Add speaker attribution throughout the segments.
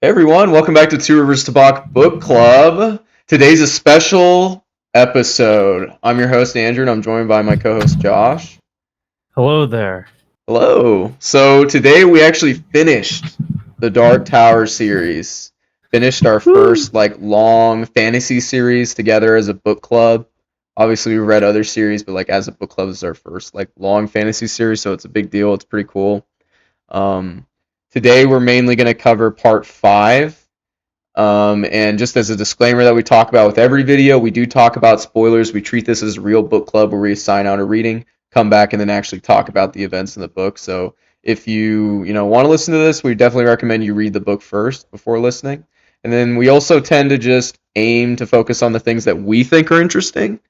Speaker 1: Hey everyone, welcome back to Two Rivers Tabac Book Club. Today's a special episode. I'm your host Andrew and I'm joined by my co-host Josh.
Speaker 2: Hello there.
Speaker 1: Hello. So today we actually finished the Dark Tower series. Finished our
Speaker 2: Woo!
Speaker 1: first long fantasy series together as a book club. Obviously we read other series, but as a book club this is our first long fantasy series, so it's a big deal. It's pretty cool. Um, Today we're mainly going to cover part 5. And just as a disclaimer that we talk about with every video, we do talk about spoilers. We treat this as a real book club where we assign out a reading, come back, and then actually talk about the events in the book. So if you want to listen to this, we definitely recommend you read the book first before listening. And then we also tend to just aim to focus on the things that we think are interesting.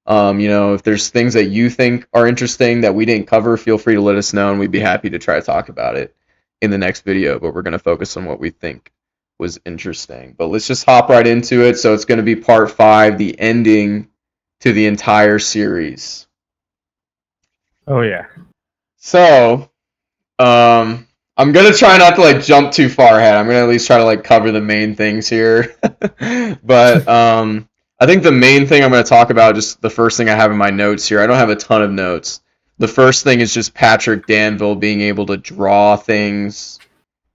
Speaker 1: If there's things that you think are interesting that we didn't cover, feel free to let us know, and we'd be happy to try to talk about it in the next video. But we're going to focus on what we think was interesting. But let's just hop right into it. So it's going to be part 5, the ending to the entire series.
Speaker 2: Oh yeah.
Speaker 1: So, I'm gonna try not to jump too far ahead. I'm gonna at least try to cover the main things here. But I think the main thing I'm gonna talk about, just the first thing I have in my notes here. I don't have a ton of notes. The first thing is just Patrick Danville being able to draw things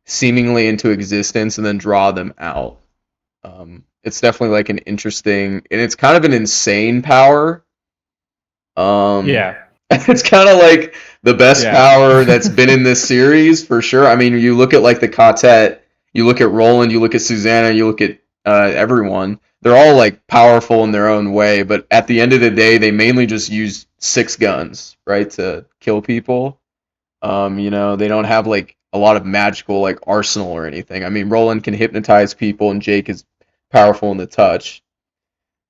Speaker 1: seemingly into existence and then draw them out. It's definitely an interesting, and it's kind of an insane power. Um,
Speaker 2: Yeah.
Speaker 1: it's kind of like the best
Speaker 2: Yeah.
Speaker 1: power that's been in this series for sure. I mean, you look at the quartet, you look at Roland, you look at Susanna, you look at everyone. They're all powerful in their own way, but at the end of the day, they mainly just use 6 guns, right, to kill people. They don't have a lot of magical arsenal or anything. I mean, Roland can hypnotize people, and Jake is powerful in the touch.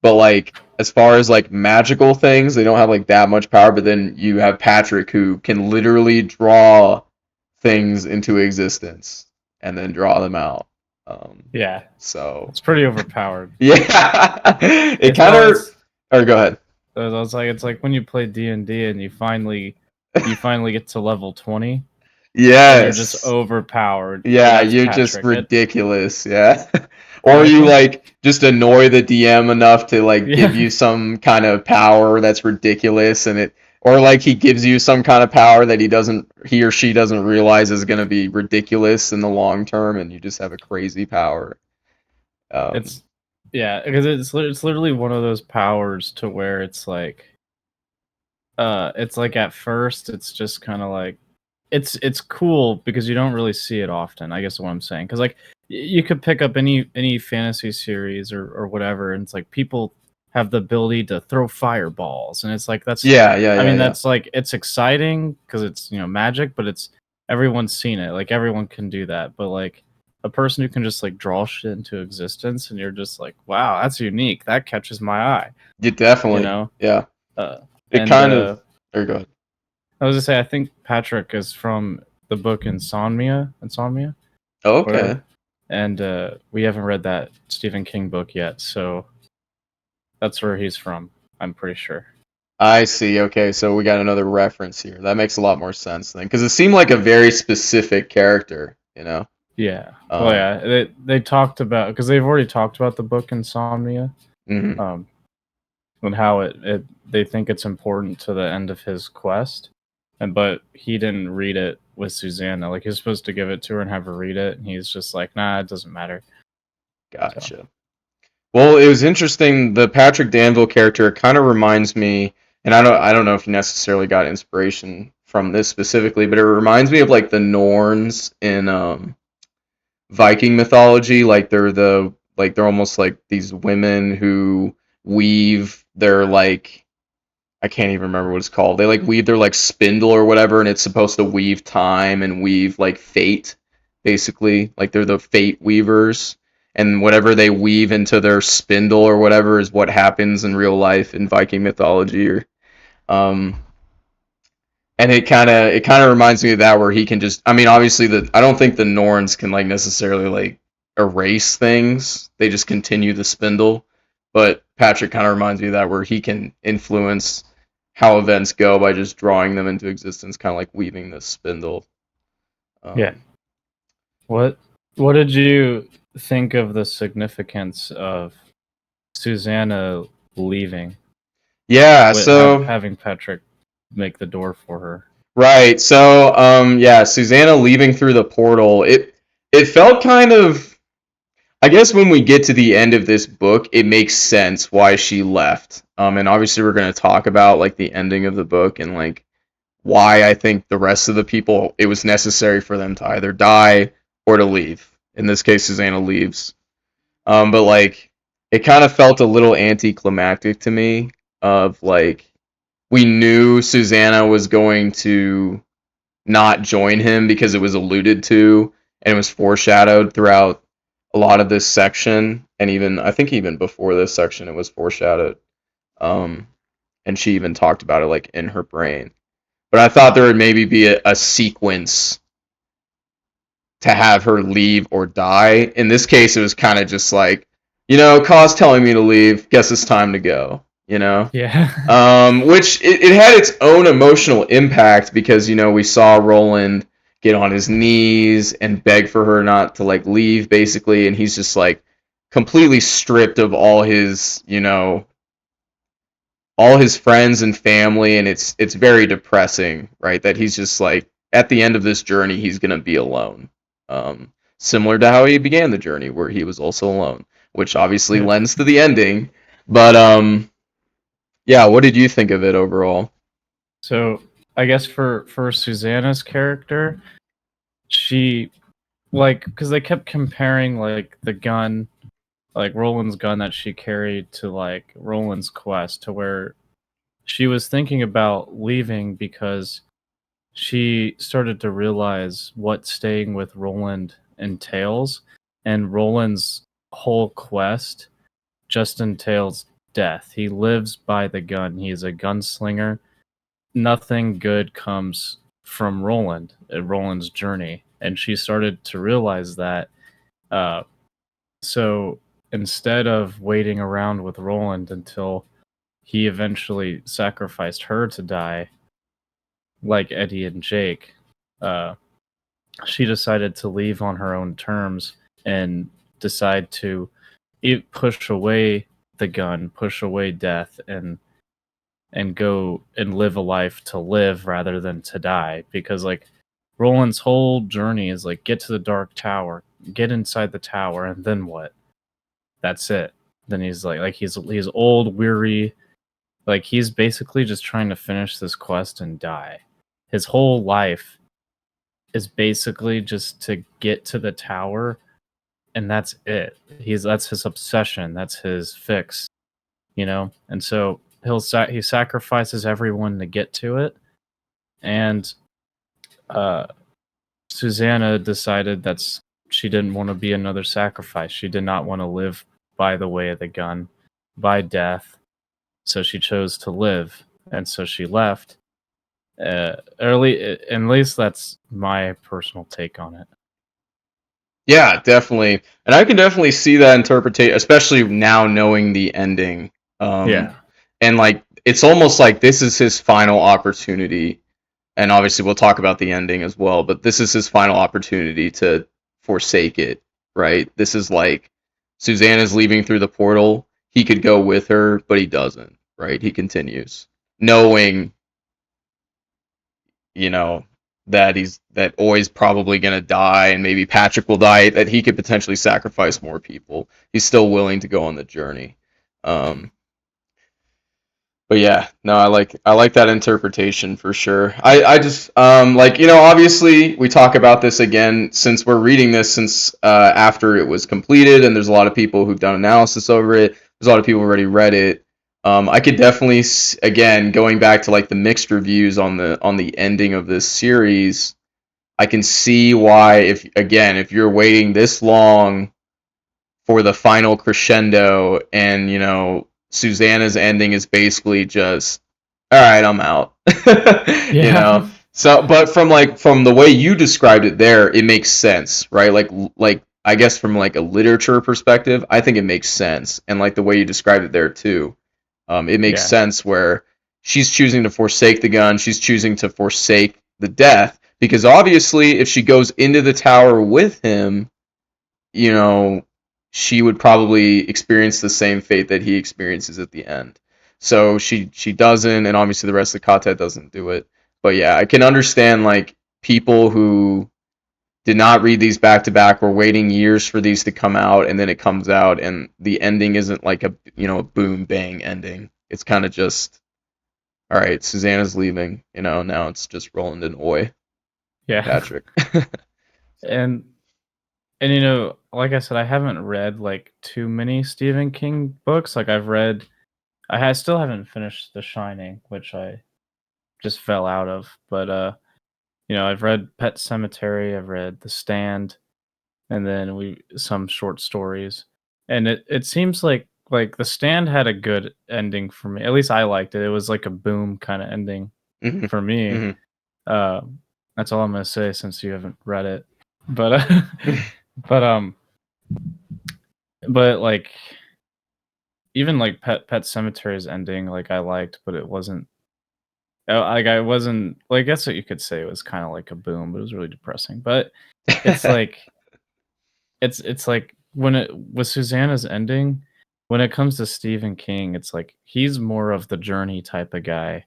Speaker 1: But as far as magical things, they don't have that much power. But then you have Patrick who can literally draw things into existence and then draw them out.
Speaker 2: Yeah.
Speaker 1: So
Speaker 2: It's pretty overpowered.
Speaker 1: yeah, it
Speaker 2: It's
Speaker 1: kind
Speaker 2: well
Speaker 1: of. Or go ahead.
Speaker 2: it's like when you play D&D and you finally get to level 20 and you're just
Speaker 1: Yes.
Speaker 2: overpowered.
Speaker 1: Yeah,
Speaker 2: That's
Speaker 1: you're just
Speaker 2: Patrick.
Speaker 1: ridiculous. Yeah.
Speaker 2: And
Speaker 1: Or
Speaker 2: I
Speaker 1: you
Speaker 2: think
Speaker 1: just annoy the DM enough to give
Speaker 2: yeah.
Speaker 1: you some kind of power that's ridiculous, and it or he gives you some kind of power that he or she doesn't realize is going to be ridiculous in the long term, and you just have a crazy power. Um
Speaker 2: It's yeah, because it's literally one of those powers to where it's like at first it's just kind of like it's cool because you don't really see it often. I guess is what I'm saying, because you could pick up any fantasy series or whatever, and it's like people have the ability to throw fireballs, and it's like that's
Speaker 1: yeah, yeah,
Speaker 2: I
Speaker 1: yeah,
Speaker 2: mean
Speaker 1: yeah.
Speaker 2: that's like it's exciting because it's magic, but it's everyone's seen it. Like everyone can do that, but like a person who can just like draw shit into existence, and you're just like, wow, that's unique. That catches my eye,
Speaker 1: You
Speaker 2: you
Speaker 1: definitely.
Speaker 2: know.
Speaker 1: Yeah.
Speaker 2: Uh,
Speaker 1: It
Speaker 2: and
Speaker 1: kind of or go ahead.
Speaker 2: I was gonna say, I think Patrick is from the book Insomnia,
Speaker 1: Okay.
Speaker 2: whatever. And we haven't read that Stephen King book yet, so that's where he's from. I'm pretty sure.
Speaker 1: I see. Okay, so we got another reference here. That makes a lot more sense then, because it seemed like a very specific character.
Speaker 2: Yeah. Well,
Speaker 1: Um,
Speaker 2: yeah. They talked about, because they've already talked about the book Insomnia,
Speaker 1: mhm.
Speaker 2: um, and how it they think it's important to the end of his quest, but he didn't read it with Susanna. Like he's supposed to give it to her and have her read it, and he's just like, nah, it doesn't matter. So
Speaker 1: Gotcha. Well, it was interesting. The Patrick Danville character kind of reminds me, and I don't know if you necessarily got inspiration from this specifically, but it reminds me of the Norns in Viking mythology. They're almost like these women who weave their I can't even remember what it's called. They weave their spindle or whatever, and it's supposed to weave time and weave fate, basically. They're the fate weavers, and whatever they weave into their spindle or whatever is what happens in real life in Viking mythology. Or um, and it kind of reminds me of that where he can just. I mean, obviously I don't think the Norns can necessarily erase things. They just continue the spindle. But Patrick kind of reminds me of that where he can influence how events go by just drawing them into existence, kind of like weaving this spindle.
Speaker 2: yeah.
Speaker 1: Um,
Speaker 2: What? What did you think of the significance of Susanna leaving
Speaker 1: Yeah,
Speaker 2: with
Speaker 1: so
Speaker 2: having Patrick make the door for her?
Speaker 1: right. So yeah, Susanna leaving through the portal. It felt kind of, I guess when we get to the end of this book, it makes sense why she left. And obviously we're going to talk about like the ending of the book and like why I think the rest of the people, it was necessary for them to either die or to leave. In this case, Susanna leaves. But like it kind of felt a little anticlimactic to me of like we knew Susanna was going to not join him because it was alluded to and it was foreshadowed throughout a lot of this section, and even I think even before this section it was foreshadowed. Um, and she even talked about it like in her brain. But I thought there would maybe be a sequence to have her leave or die. In this case, it was kind of just like, Cause telling me to leave. Guess it's time to go.
Speaker 2: Yeah.
Speaker 1: Which it had its own emotional impact because we saw Roland get on his knees and beg for her not to like leave basically, and he's just like completely stripped of all his friends and family, and it's very depressing, right? That he's just like at the end of this journey he's gonna be alone. Similar to how he began the journey where he was also alone, which obviously
Speaker 2: Yeah.
Speaker 1: lends to the ending. But yeah, what did you think of it overall?
Speaker 2: So I guess for Susanna's character, she like because they kept comparing like the gun, like Roland's gun that she carried to like Roland's quest, to where she was thinking about leaving because she started to realize what staying with Roland entails, and Roland's whole quest just entails death. He lives by the gun. He is a gunslinger. Nothing good comes from Roland's journey, and she started to realize that. Uh, so instead of waiting around with Roland until he eventually sacrificed her to die, like Eddie and Jake, uh, she decided to leave on her own terms and decide to push away the gun, push away death, and go and live a life to live rather than to die. Because like Roland's whole journey is like get to the dark tower, get inside the tower, and then what? That's it. Then he's like he's old, weary, like he's basically just trying to finish this quest and die. His whole life is basically just to get to the tower, and that's it. That's his obsession, that's his fix, And so he sacrifices everyone to get to it, and uh Susanna decided she didn't want to be another sacrifice. She did not want to live by the way of the gun, by death. So she chose to live, and so she left. Early, at least that's my personal take on it.
Speaker 1: Yeah, definitely. And I can definitely see that interpretation, especially now knowing the ending. Um,
Speaker 2: Yeah,
Speaker 1: and like it's almost like this is his final opportunity. And obviously we'll talk about the ending as well, but this is his final opportunity to forsake it, right? This is like Susanna's leaving through the portal. He could go with her, but he doesn't, right? He continues, knowing you know that Oi's probably gonna die, and maybe Patrick will die. That he could potentially sacrifice more people. He's still willing to go on the journey. Um, but yeah, no, I like that interpretation for sure. I just like obviously we talk about this again since we're reading this since after it was completed, and there's a lot of people who've done analysis over it. There's a lot of people who already read it. I could definitely again going back to like the mixed reviews on the ending of this series. I can see why if you're waiting this long for the final crescendo, and Susanna's ending is basically just all right, I'm out. you
Speaker 2: yeah,
Speaker 1: know so but from the way you described it there, it makes sense, right? Like I guess from like a literature perspective, I think it makes sense, and like the way you described it there too, it makes
Speaker 2: yeah,
Speaker 1: sense where she's choosing to forsake the gun, she's choosing to forsake the death, because obviously if she goes into the tower with him, you know, she would probably experience the same fate that he experiences at the end. So she doesn't, and obviously the rest of the quartet doesn't do it. But yeah, I can understand like people who did not read these back to back, were waiting years for these to come out, and then it comes out, and the ending isn't like a a boom bang ending. It's kind of just, all right, Susanna's leaving, now it's just Roland and Oi,
Speaker 2: Yeah.
Speaker 1: Patrick.
Speaker 2: and like I said, I haven't read like too many Stephen King books. Like I still haven't finished The Shining, which I just fell out of. But I've read Pet Cemetery, I've read The Stand, and then we some short stories. And it seems like The Stand had a good ending for me. At least I liked it. It was like a boom kind of ending
Speaker 1: hmm
Speaker 2: for me.
Speaker 1: hmm
Speaker 2: Uh, that's all I'm gonna say since you haven't read it. But but but like even like Pet Cemetery's ending, like I liked, but it wasn't. Like I wasn't. Well, I guess what you could say it was kind of like a boom, but it was really depressing. But it's like it's like when it with Susanna's ending, when it comes to Stephen King, it's like he's more of the journey type of guy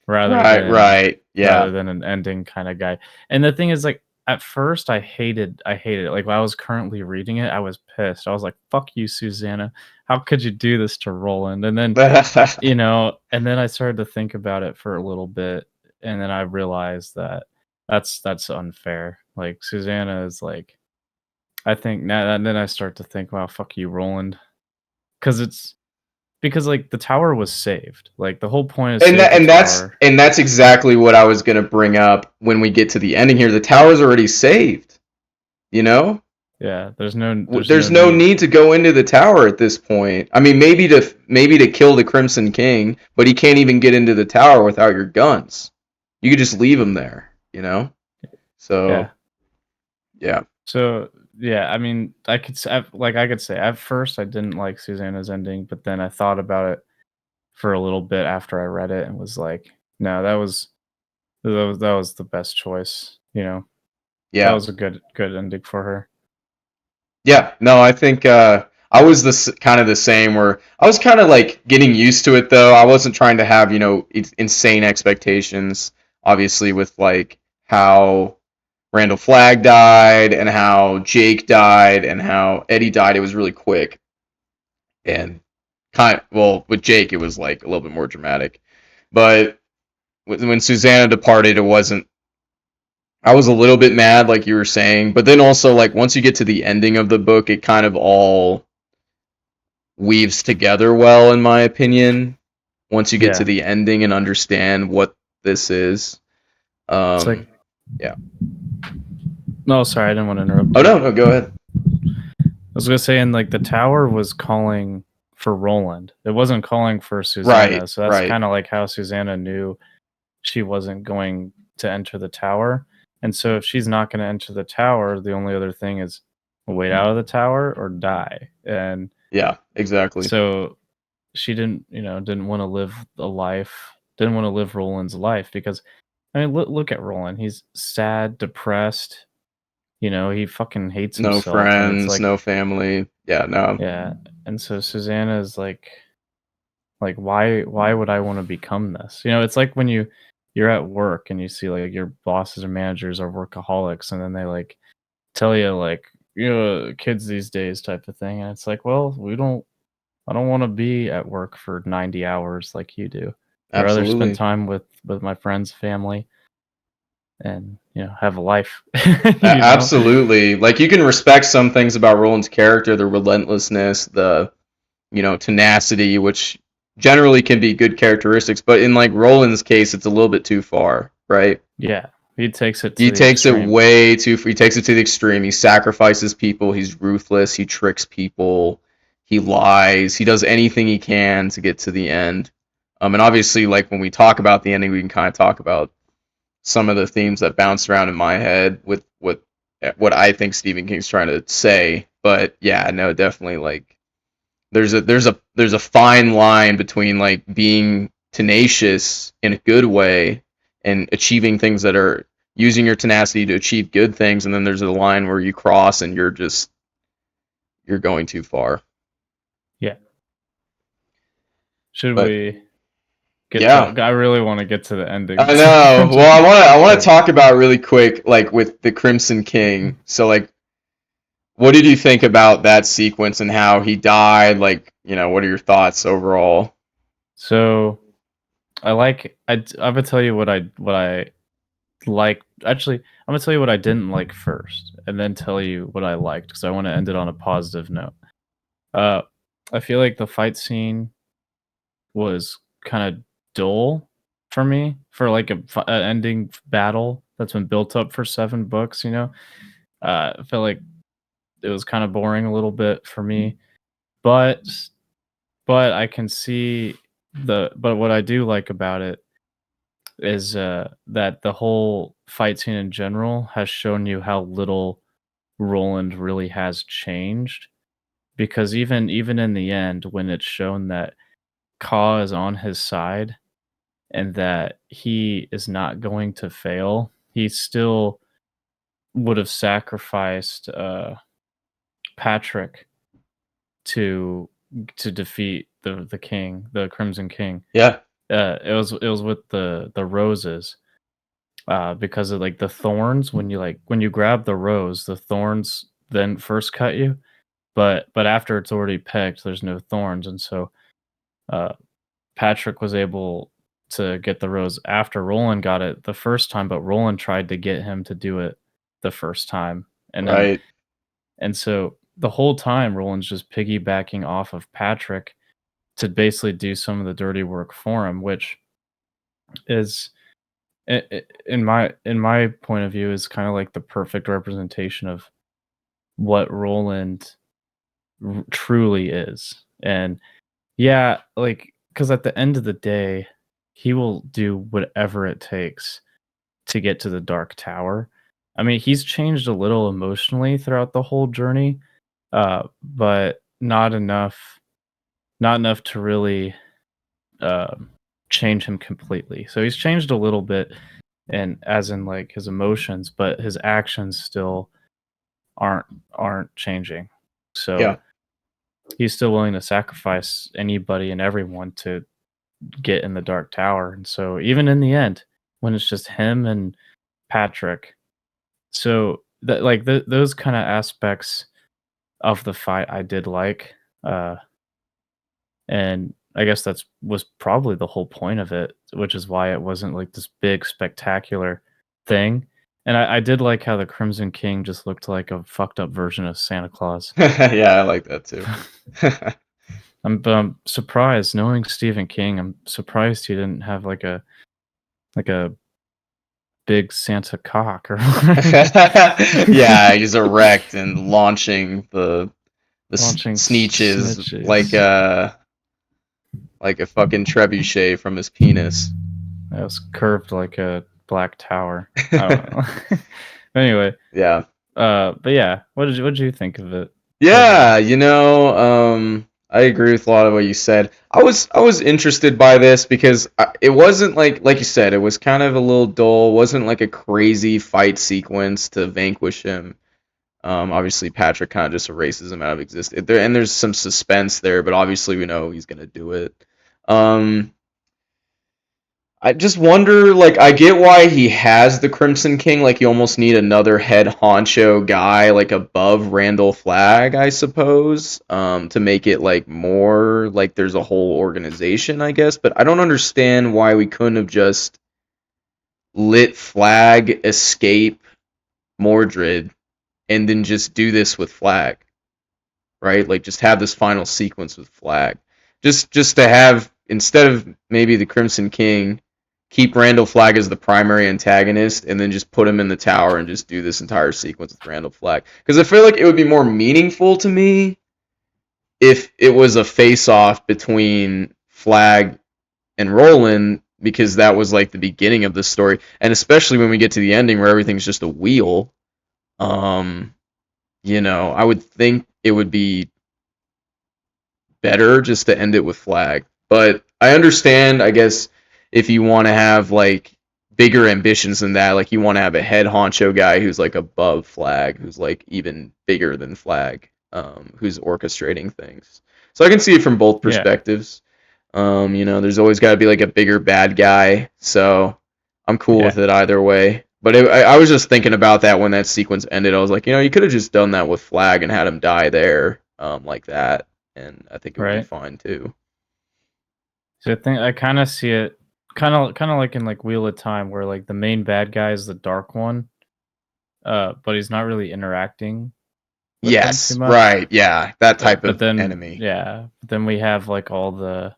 Speaker 2: rather
Speaker 1: Right,
Speaker 2: than
Speaker 1: right, yeah.
Speaker 2: an ending kind of guy. And the thing is, like, at first I hated it. Like while I was currently reading it, I was pissed. I was like, "Fuck you, Susanna! How could you do this to Roland?" And then and then I started to think about it for a little bit, and then I realized that that's unfair. Like Susanna is like, I think now, and then I start to think, "Wow, fuck you, Roland," because like the tower was saved. Like the whole point is
Speaker 1: and
Speaker 2: save
Speaker 1: that
Speaker 2: the
Speaker 1: and that's
Speaker 2: tower.
Speaker 1: and that's exactly what I was gonna bring up when we get to the ending here. The tower's already saved, you know?
Speaker 2: Yeah, there's no
Speaker 1: There's no
Speaker 2: need.
Speaker 1: need to go into the tower at this point. I mean, maybe to kill the Crimson King, but he can't even get into the tower without your guns. You could just leave him there, you know. So
Speaker 2: Yeah.
Speaker 1: yeah,
Speaker 2: So yeah, I mean, I could say at first I didn't like Susanna's ending, but then I thought about it for a little bit after I read it and was like, no, that was the best choice. That
Speaker 1: yeah,
Speaker 2: was a good ending for her.
Speaker 1: yeah. No, I think I was kind of the same. Where I was kind of like getting used to it, though. I wasn't trying to have insane expectations. Obviously, with like how Randall Flagg died and how Jake died and how Eddie died, it was really quick. And well, with Jake it was like a little bit more dramatic. But when Susanna departed, it wasn't. I was a little bit mad, like you were saying, but then also like once you get to the ending of the book, it kind of all weaves together well, in my opinion. Once you get to
Speaker 2: Yeah,
Speaker 1: the ending and understand what this is,
Speaker 2: it's like,
Speaker 1: yeah.
Speaker 2: no, sorry, I didn't want to interrupt
Speaker 1: Oh
Speaker 2: you.
Speaker 1: no, no, go ahead.
Speaker 2: I was gonna say, and like the tower was calling for Roland. It wasn't calling for
Speaker 1: Right,
Speaker 2: Susanna. So that's
Speaker 1: right.
Speaker 2: kind of like how Susanna knew she wasn't going to enter the tower. And so if she's not going to enter the tower, the only other thing is wait out of the tower or die. And
Speaker 1: Yeah, exactly.
Speaker 2: so she didn't want to live a life, didn't want to live Roland's life because I mean, look at Roland. He's sad, depressed. He fucking hates
Speaker 1: No
Speaker 2: himself, and it's
Speaker 1: friends,
Speaker 2: like,
Speaker 1: no family. Yeah, no.
Speaker 2: yeah. And so Susanna is like why would I want to become this? It's like when you're at work and you see like your bosses or managers are workaholics, and then they like tell you like, kids these days type of thing, and it's like, well, I don't want to be at work for 90 hours like you do. I'd rather spend
Speaker 1: Absolutely.
Speaker 2: time with my friends, family, and have a life.
Speaker 1: Absolutely. Like you can respect some things about Roland's character, the relentlessness, the tenacity, which generally can be good characteristics, but in like Roland's case, it's a little bit too far, right?
Speaker 2: Yeah, he takes it to
Speaker 1: He
Speaker 2: the
Speaker 1: takes it
Speaker 2: extreme.
Speaker 1: way too. He takes it to the extreme. He sacrifices people. He's ruthless. He tricks people. He lies. He does anything he can to get to the end. And obviously, like when we talk about the ending, we can kind of talk about some of the themes that bounce around in my head with what I think Stephen King's trying to say. But yeah, no, definitely like there's a fine line between like being tenacious in a good way and achieving things that are using your tenacity to achieve good things, and then there's a line where you cross and you're just you're going too far.
Speaker 2: Yeah. Should
Speaker 1: But
Speaker 2: we get to?
Speaker 1: yeah,
Speaker 2: I really want to get to the
Speaker 1: I
Speaker 2: ending.
Speaker 1: know. Well, I want to
Speaker 2: But
Speaker 1: talk about really quick, like with the Crimson King. So, like, what did you think about that sequence and how he died? Like, what are your thoughts overall?
Speaker 2: so I'm gonna tell you what I like. Actually, I'm gonna tell you what I didn't like first, and then tell you what I liked because I want to end it on a positive note. Uh, I feel like the fight scene was kind of dull for me for like a ending battle that's been built up for 7 books. I felt like it was kind of boring a little bit for me, but I can see but what I do like about it is that the whole fight scene in general has shown you how little Roland really has changed because even in the end when it's shown that Ka is on his side and that he is not going to fail, he still would have sacrificed Patrick to defeat the king, the Crimson King.
Speaker 1: Yeah,
Speaker 2: It was with the roses, because of like the thorns. When you grab the rose, the thorns then first cut you, but after it's already picked, there's no thorns, and so uh, Patrick was able to get the rose after Roland got it the first time, but Roland tried to get him to do it the first time, and then
Speaker 1: right.
Speaker 2: and so the whole time Roland's just piggybacking off of Patrick to basically do some of the dirty work for him, which is in my point of view is kind of like the perfect representation of what Roland truly is. And yeah, like cuz at the end of the day, he will do whatever it takes to get to the Dark Tower. I mean, he's changed a little emotionally throughout the whole journey, but not enough to really uh, change him completely. So he's changed a little bit, and as in like his emotions, but his actions still aren't aren't changing.
Speaker 1: Yeah,
Speaker 2: So he's still willing to sacrifice anybody and everyone to get in the Dark Tower. And so even in the end, when it's just him and Patrick, so that like those kind of aspects of the fight I did like. And I guess that's was probably the whole point of it, which is why it wasn't like this big spectacular thing. And I did like how the Crimson King just looked like a fucked up version of Santa Claus.
Speaker 1: yeah, I like that too.
Speaker 2: I'm surprised, knowing Stephen King, I'm surprised he didn't have like a big Santa cock or
Speaker 1: Yeah, he's erect and launching the
Speaker 2: launching
Speaker 1: sneeches
Speaker 2: snitches.
Speaker 1: like a fucking trebuchet from his penis.
Speaker 2: That was curved like a black tower. I don't know. Anyway,
Speaker 1: Yeah.
Speaker 2: but yeah, what did you think of it
Speaker 1: Yeah,
Speaker 2: overall?
Speaker 1: I agree with a lot of what you said. I was interested by this because it wasn't like you said, it was kind of a little dull. Wasn't like a crazy fight sequence to vanquish him. Obviously Patrick kind of just erases him out of existence. And there's some suspense there, but obviously we know he's gonna do it. Um, I just wonder, like, I get why he has the Crimson King. Like, you almost need another head honcho guy, like, above Randall Flagg, I suppose, to make it, like, more like there's a whole organization, I guess. But I don't understand why we couldn't have just lit Flagg, escape Mordred, and then just do this with Flagg, right? Like, just have this final sequence with Flagg. Just to have, instead of maybe the Crimson King, keep Randall Flagg as the primary antagonist, and then just put him in the tower and just do this entire sequence with Randall Flagg. Because I feel like it would be more meaningful to me if it was a face-off between Flagg and Roland, because that was like the beginning of the story, and especially when we get to the ending where everything's just a wheel. Um, I would think it would be better just to end it with Flagg. But I understand, I guess, if you want to have like bigger ambitions than that, like you want to have a head honcho guy who's like above Flagg, who's like even bigger than Flagg. who's orchestrating things. So I can see it from both
Speaker 2: Yeah,
Speaker 1: perspectives. There's always got to be like a bigger bad guy, so I'm cool
Speaker 2: yeah,
Speaker 1: with it either way. But I was just thinking about that when that sequence ended. I was like, you could have just done that with Flag and had him die there, like that, and I think it would be
Speaker 2: right.
Speaker 1: fine too.
Speaker 2: So I think I kind of see it, kind of like in like Wheel of Time, where like the main bad guy is the dark one, but he's not really interacting with them too
Speaker 1: Yes,
Speaker 2: much.
Speaker 1: right, yeah, that type
Speaker 2: But
Speaker 1: of
Speaker 2: then,
Speaker 1: enemy.
Speaker 2: yeah, then we have like all the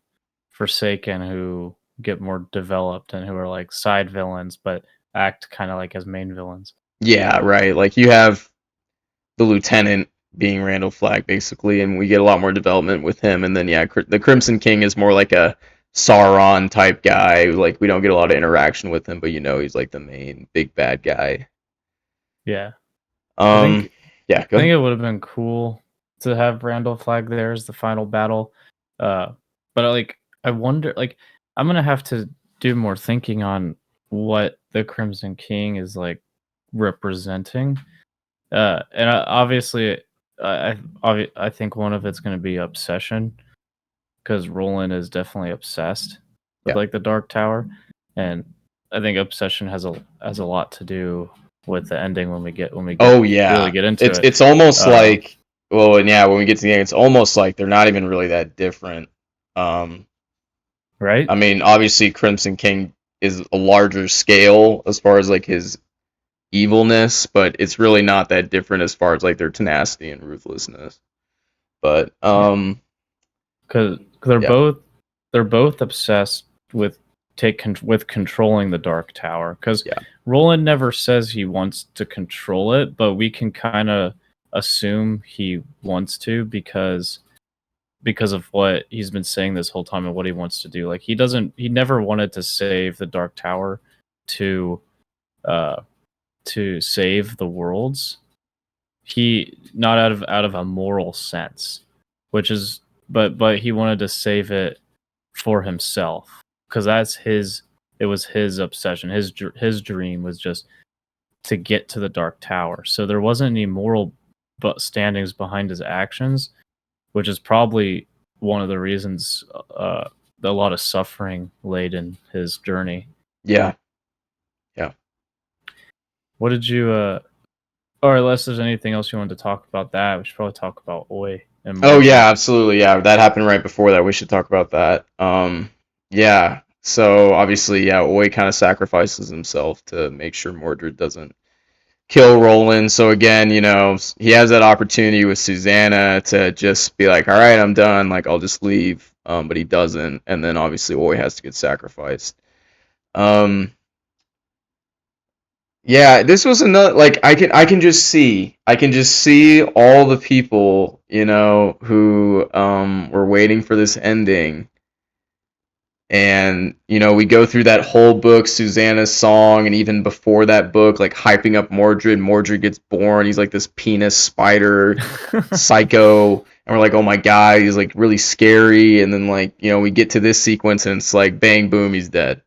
Speaker 2: Forsaken who get more developed and who are like side villains, but act kind of like as main villains.
Speaker 1: Yeah, right. Like you have the lieutenant being Randall Flagg basically, and we get a lot more development with him. And then yeah, the Crimson King is more like a Sauron type guy. Like we don't get a lot of interaction with him, but he's like the main big bad guy.
Speaker 2: Yeah, I
Speaker 1: Um,
Speaker 2: think
Speaker 1: yeah,
Speaker 2: I
Speaker 1: go
Speaker 2: think
Speaker 1: ahead.
Speaker 2: it would have been cool to have Randall Flag there as the final battle. Uh, but like, I wonder, like, I'm gonna have to do more thinking on what the Crimson King is like representing. And obviously, I think one of it's gonna be obsession because Roland is definitely obsessed with
Speaker 1: Yeah.
Speaker 2: like the Dark Tower, and I think obsession has a lot to do with the ending when we
Speaker 1: Oh
Speaker 2: really
Speaker 1: yeah,
Speaker 2: get into
Speaker 1: it's
Speaker 2: it.
Speaker 1: it's almost
Speaker 2: Um,
Speaker 1: like well, and yeah, when we get to the end, it's almost like they're not even really that different. Um,
Speaker 2: right?
Speaker 1: I mean, obviously, Crimson King is a larger scale as far as like his evilness, but it's really not that different as far as like their tenacity and ruthlessness. But
Speaker 2: Yeah, because
Speaker 1: yeah,
Speaker 2: they're both obsessed with with controlling the Dark Tower. Because
Speaker 1: yeah,
Speaker 2: Roland never says he wants to control it, but we can kind of assume he wants to because of what he's been saying this whole time and what he wants to do. Like he never wanted to save the Dark Tower to uh to save the worlds. He not out of a moral sense, which is but he wanted to save it for himself because that's his it was his obsession. His dream was just to get to the Dark Tower. So there wasn't any moral but standings behind his actions, which is probably one of the reasons a lot of suffering laid in his journey.
Speaker 1: yeah, yeah.
Speaker 2: What did you or unless there's anything else you wanted to talk about that, we should probably talk about Oi and
Speaker 1: Oh
Speaker 2: Mordred.
Speaker 1: yeah, absolutely. Yeah, that happened right before that. We should talk about that. Yeah. So obviously, yeah, Oi kind of sacrifices himself to make sure Mordred doesn't kill Roland. So again, he has that opportunity with Susanna to just be like, "All right, I'm done. Like, I'll just leave." But he doesn't, and then obviously Oi has to get sacrificed. Um, yeah, this was another like I can just see all the people, who were waiting for this ending. And we go through that whole book, Susanna's song, and even before that book, like hyping up Mordred. Mordred gets born. He's like this penis spider psycho, and we're like, oh my god, he's like really scary. And then like we get to this sequence, and it's like bang boom, he's dead.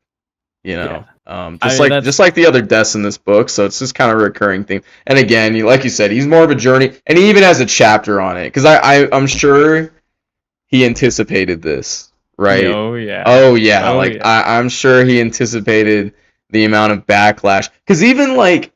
Speaker 2: Yeah. I
Speaker 1: Just
Speaker 2: mean
Speaker 1: like just
Speaker 2: that's
Speaker 1: like the other deaths in this book. So it's just kind of a recurring theme. And again, like you said, he's more of a journey, and he even has a chapter on it because I'm sure he anticipated this,
Speaker 2: yeah,
Speaker 1: right?
Speaker 2: oh yeah.
Speaker 1: Oh yeah,
Speaker 2: Oh
Speaker 1: like
Speaker 2: yeah.
Speaker 1: I'm sure he anticipated the amount of backlash. Because even like,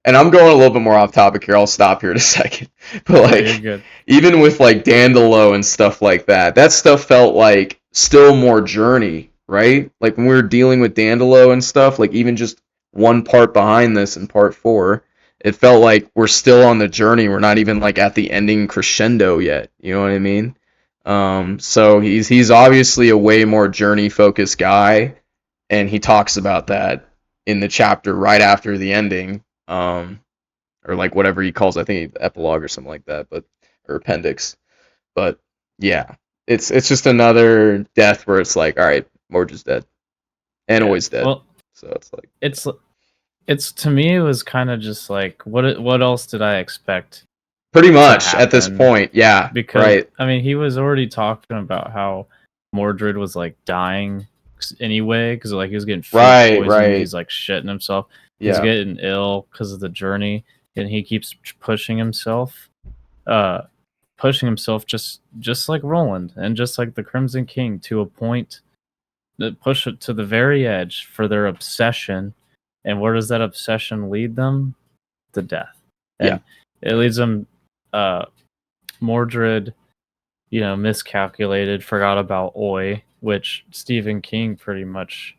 Speaker 1: and I'm going a little bit more off topic here. I'll stop here in a second. But
Speaker 2: No, you're
Speaker 1: like,
Speaker 2: good.
Speaker 1: even with like Dandelo and stuff like that, that stuff felt like still more journey, right? Like when we were dealing with Dandelo and stuff, like even just one part behind this in part four, it felt like we're still on the journey. We're not even like at the ending crescendo yet. You know what I mean? So he's obviously a way more journey focused guy, and he talks about that in the chapter right after the ending, or like whatever he calls, I think epilogue or something like that, but or appendix. But yeah, it's just another death where it's like, all right, Morge's dead and
Speaker 2: Yeah.
Speaker 1: always dead.
Speaker 2: Well,
Speaker 1: So it's like,
Speaker 2: it's it's to me it was kind of just like what else did I expect
Speaker 1: pretty
Speaker 2: to
Speaker 1: much at this
Speaker 2: happen?
Speaker 1: point, yeah,
Speaker 2: Because
Speaker 1: right,
Speaker 2: I mean, he was already talking about how Mordred was like dying anyway because like he was getting food
Speaker 1: right,
Speaker 2: poisoned.
Speaker 1: right,
Speaker 2: He's like shitting himself. He's
Speaker 1: yeah,
Speaker 2: getting ill because of the journey, and he keeps pushing himself. Uh, pushing himself just like Roland and just like the Crimson King to a point that push it to the very edge for their obsession. And where does that obsession lead them? To death.
Speaker 1: Yeah.
Speaker 2: And it leads them Mordred, miscalculated, forgot about Oi, which Stephen King pretty much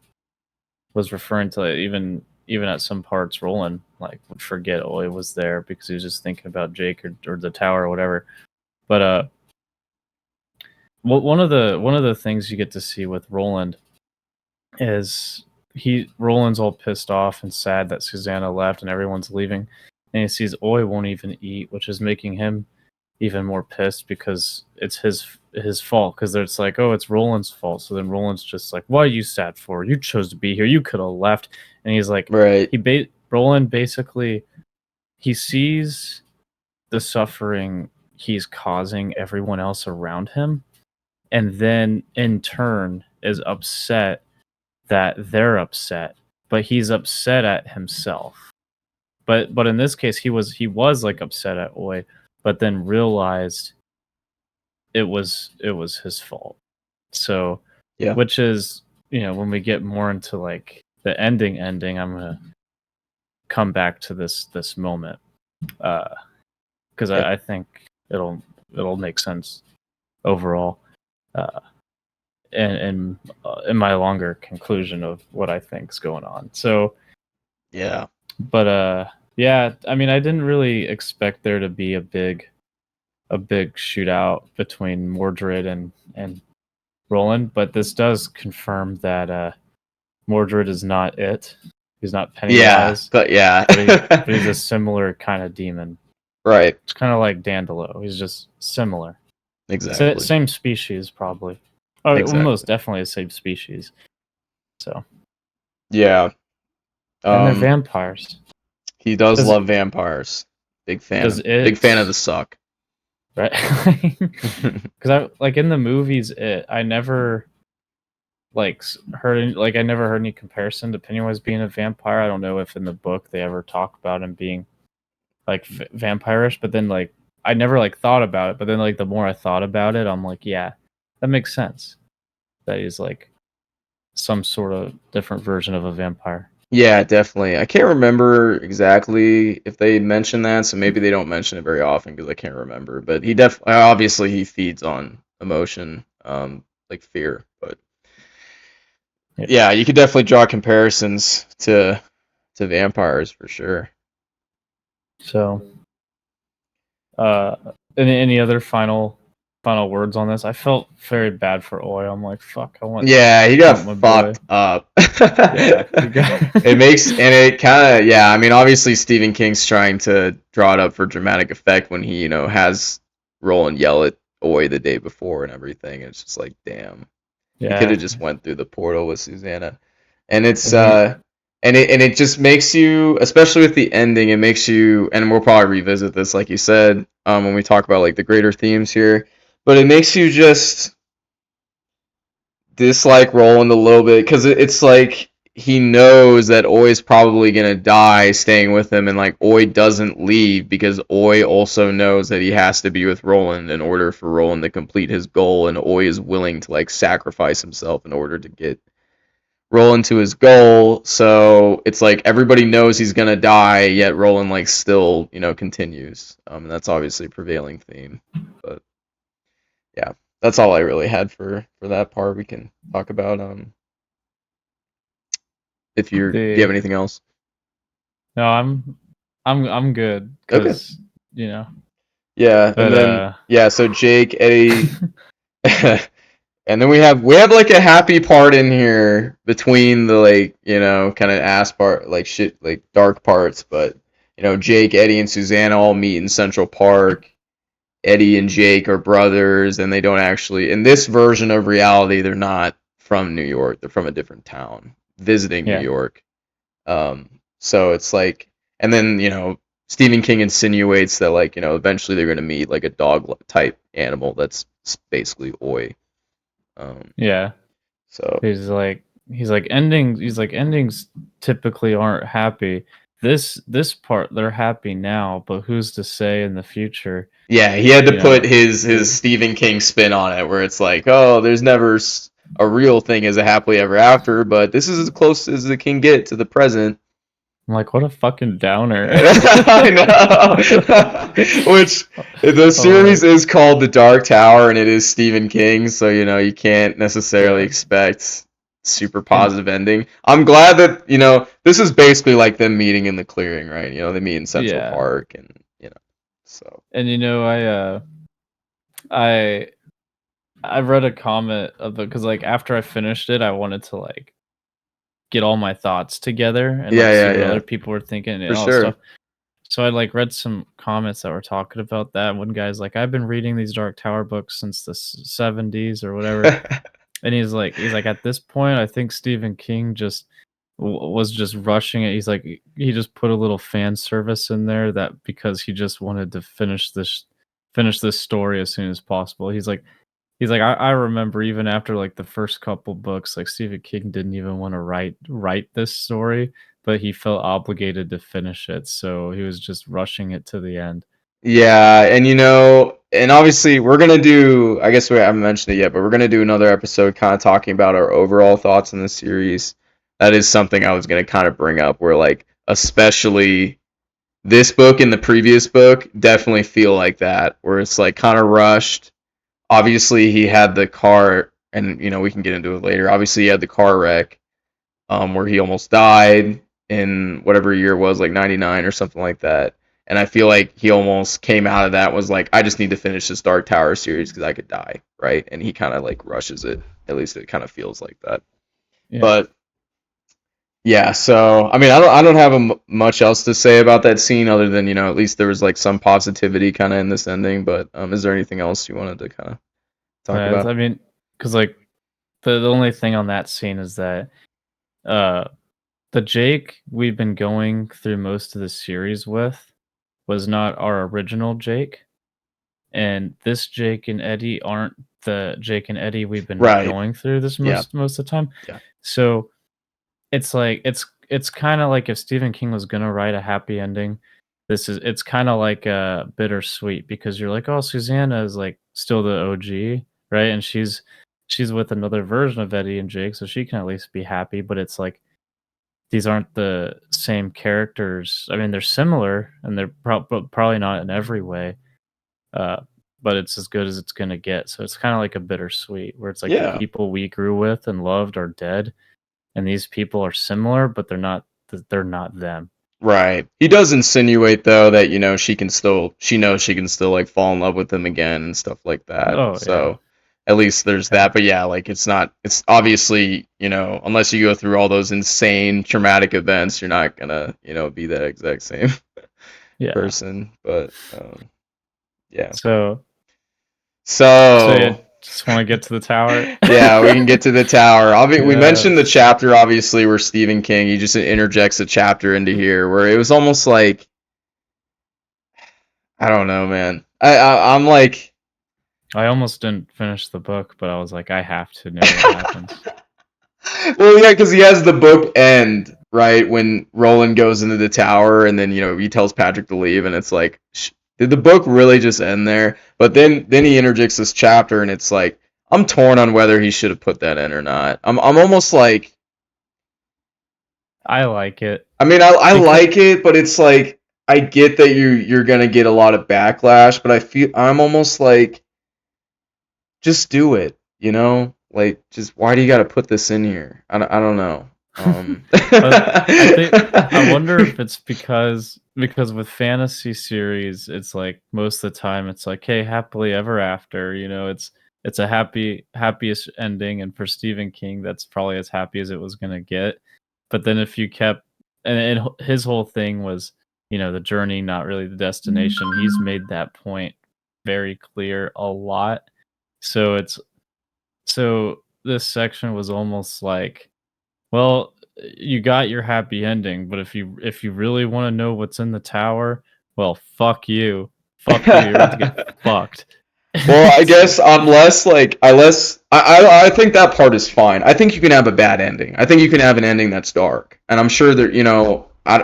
Speaker 2: was referring to. Even at some parts, Roland would forget Oi was there because he was just thinking about Jake or the tower or whatever. But one of the things you get to see with Roland is Roland's all pissed off and sad that Susanna left and everyone's leaving, and he sees Oi won't even eat, which is making him even more pissed because it's his fault. Because it's like, oh, it's Roland's fault. So then Roland's just like, what are you sad for? You chose to be here. You could have left. And he's like,
Speaker 1: Right.
Speaker 2: Roland basically, he sees the suffering he's causing everyone else around him, and then in turn is upset that they're upset, but he's upset at himself. But in this case, he was like upset at Oi, but then realized it was his fault. So
Speaker 1: Yeah.
Speaker 2: which is, when we get more into like the ending, I'm gonna come back to this moment, because
Speaker 1: Yeah.
Speaker 2: I think it'll make sense overall, and in my longer conclusion of what I think's going on. So
Speaker 1: Yeah.
Speaker 2: but yeah, I mean, I didn't really expect there to be a big shootout between Mordred and Roland, but this does confirm that Mordred is not it. He's not
Speaker 1: Yeah.
Speaker 2: Pennywise,
Speaker 1: But yeah.
Speaker 2: but he's a similar kind of demon.
Speaker 1: Right.
Speaker 2: It's kind of like Dandelo. He's just similar.
Speaker 1: Exactly.
Speaker 2: Same species, probably. Oh,
Speaker 1: Exactly.
Speaker 2: most definitely the same species. So.
Speaker 1: Yeah.
Speaker 2: And they're vampires.
Speaker 1: He does love vampires. Big fan. Big fan of the suck.
Speaker 2: Right? Because I in the movies, I never I never heard any comparison to Pennywise being a vampire. I don't know if in the book they ever talk about him being like vampirish, but then I never thought about it. But then the more I thought about it, I'm like, yeah, that makes sense. That he's some sort of different version of a vampire.
Speaker 1: Yeah, definitely. I can't remember exactly if they mention that, so maybe they don't mention it very often because I can't remember. But he obviously he feeds on emotion, like fear. But yeah, you could definitely draw comparisons to vampires for sure.
Speaker 2: So, any other final words on this? I felt very bad for Oi. I'm like, fuck,
Speaker 1: Yeah, he got
Speaker 2: my
Speaker 1: fucked up.
Speaker 2: Yeah,
Speaker 1: It makes, and it kind of, yeah, I mean, obviously Stephen King's trying to draw it up for dramatic effect when he, has Roland yell at Oi the day before and everything. It's just like, damn. He could have just went through the portal with Susanna. And it's and it just makes you, especially with the ending, it makes you, and we'll probably revisit this like you said, when we talk about the greater themes here, but it makes you just dislike Roland a little bit because it's like he knows that Oi's probably gonna die staying with him, and Oi doesn't leave because Oi also knows that he has to be with Roland in order for Roland to complete his goal, and Oi is willing to sacrifice himself in order to get Roland to his goal. So it's like everybody knows he's gonna die, yet Roland still continues. And that's obviously a prevailing theme, but yeah. That's all I really had for that part. We can talk about if do you have anything else?
Speaker 2: No, I'm good
Speaker 1: Okay.
Speaker 2: because
Speaker 1: Yeah, and then so Jake, Eddie, and then we have a happy part in here between the kind of ass part, shit, dark parts, but Jake, Eddie, and Susanna all meet in Central Park. Eddie and Jake are brothers, and they don't actually, in this version of reality, they're not from New York. They're from a different town, visiting New York. So it's and then, Stephen King insinuates that eventually they're going to meet a dog type animal that's basically Oi. So
Speaker 2: he's like endings typically aren't happy. this part they're happy now, but who's to say in the future?
Speaker 1: Yeah, he had to
Speaker 2: You
Speaker 1: put
Speaker 2: know,
Speaker 1: his Stephen King spin on it, where it's like, oh, there's never a real thing as a happily ever after, but this is as close as it can get to the present.
Speaker 2: I'm like, what a fucking downer.
Speaker 1: I know. Which the
Speaker 2: Oh,
Speaker 1: series is called The Dark Tower, and it is Stephen King, so you can't necessarily
Speaker 2: yeah,
Speaker 1: expect super
Speaker 2: and
Speaker 1: positive ending. I'm glad that this is basically like them meeting in the clearing, right? They meet in Central
Speaker 2: yeah,
Speaker 1: Park, and so
Speaker 2: and I I read a comment of it because like after I finished it, I wanted to like get all my thoughts together and
Speaker 1: yeah,
Speaker 2: like see
Speaker 1: yeah,
Speaker 2: what
Speaker 1: yeah,
Speaker 2: other people were thinking and
Speaker 1: for
Speaker 2: all that stuff.
Speaker 1: sure.
Speaker 2: So I like read some comments that were talking about that. One guy's like, "I've been reading these Dark Tower books since the '70s or whatever," and he's like, "At this point, I think Stephen King just was just rushing it." He's like, he just put a little fan service in there that because he just wanted to finish this story as soon as possible. He's like, I remember even after like the first couple books, like Stephen King didn't even want to write this story, but he felt obligated to finish it, so he was just rushing it to the end.
Speaker 1: Yeah, and and obviously we're gonna do. I guess we haven't mentioned it yet, but we're gonna do another episode, kind of talking about our overall thoughts on the series. That is something I was gonna kind of bring up, where like especially this book and the previous book definitely feel like that, where it's like kind of rushed. Obviously, he had the car, and we can get into it later. Obviously, he had the car wreck, where he almost died in whatever year it was, like '99 or something like that. And I feel like he almost came out of that was like, I just need to finish this Dark Tower series because I could die, right? And he kind of like rushes it. At least it kind of feels like that.
Speaker 2: Yeah.
Speaker 1: But yeah, so I mean, I don't have much else to say about that scene other than at least there was like some positivity kind of in this ending. But is there anything else you wanted to kind of talk about?
Speaker 2: I mean, because like the only thing on that scene is that uh the Jake we've been going through most of the series with was not our original Jake, and this Jake and Eddie aren't the Jake and Eddie we've been
Speaker 1: Right.
Speaker 2: going through this
Speaker 1: Yeah.
Speaker 2: most of the time.
Speaker 1: Yeah.
Speaker 2: So it's like it's kind of like if Stephen King was gonna write a happy ending, it's kind of like bittersweet because you're like, oh, Susanna is like still the OG, right? And she's with another version of Eddie and Jake, so she can at least be happy. But it's like these aren't the same characters. I mean, they're similar and they're probably not in every way, uh, but it's as good as it's gonna get. So it's kind of like a bittersweet, where it's like the
Speaker 1: Yeah.
Speaker 2: people we grew with and loved are dead, and these people are similar, but they're not them.
Speaker 1: Right. He does insinuate though that she knows she can still like fall in love with him again and stuff like that.
Speaker 2: Oh yeah,
Speaker 1: So at least there's
Speaker 2: yeah,
Speaker 1: that. But yeah, like it's obviously, unless you go through all those insane traumatic events, you're not gonna, be that exact same
Speaker 2: yeah.
Speaker 1: person. But yeah.
Speaker 2: So yeah,
Speaker 1: So
Speaker 2: just want to get to the tower.
Speaker 1: yeah, we can get to the tower. We mentioned the
Speaker 2: Yes,
Speaker 1: chapter obviously where Stephen King he just interjects a chapter into here where it was almost like I don't know, man. I'm like,
Speaker 2: I almost didn't finish the book, but I was like, I have to know what happens.
Speaker 1: well, yeah, because he has the book end right when Roland goes into the tower, and then he tells Patrick to leave, and it's like, did the book really just end there? But then he interjects this chapter, and it's like, I'm torn on whether he should have put that in or not. I'm almost like,
Speaker 2: I like it
Speaker 1: I mean, I
Speaker 2: because
Speaker 1: like it, but it's like I get that you're gonna get a lot of backlash, but I'm almost like just do it, Like, just why do you got to put this in here? I don't know.
Speaker 2: I wonder if it's because with fantasy series, it's like most of the time it's like, hey, happily ever after, it's a happiest ending, and for Stephen King, that's probably as happy as it was gonna get. But then if you kept and his whole thing was, the journey, not really the destination. He's made that point very clear a lot. So this section was almost like, well, you got your happy ending, but if you really want to know what's in the tower, well, fuck you. Fuck you. You're about to get fucked.
Speaker 1: Well, I
Speaker 2: It's
Speaker 1: guess
Speaker 2: like,
Speaker 1: I'm less like I think that part is fine. I think you can have a bad ending. I think you can have an ending that's dark, and I'm sure that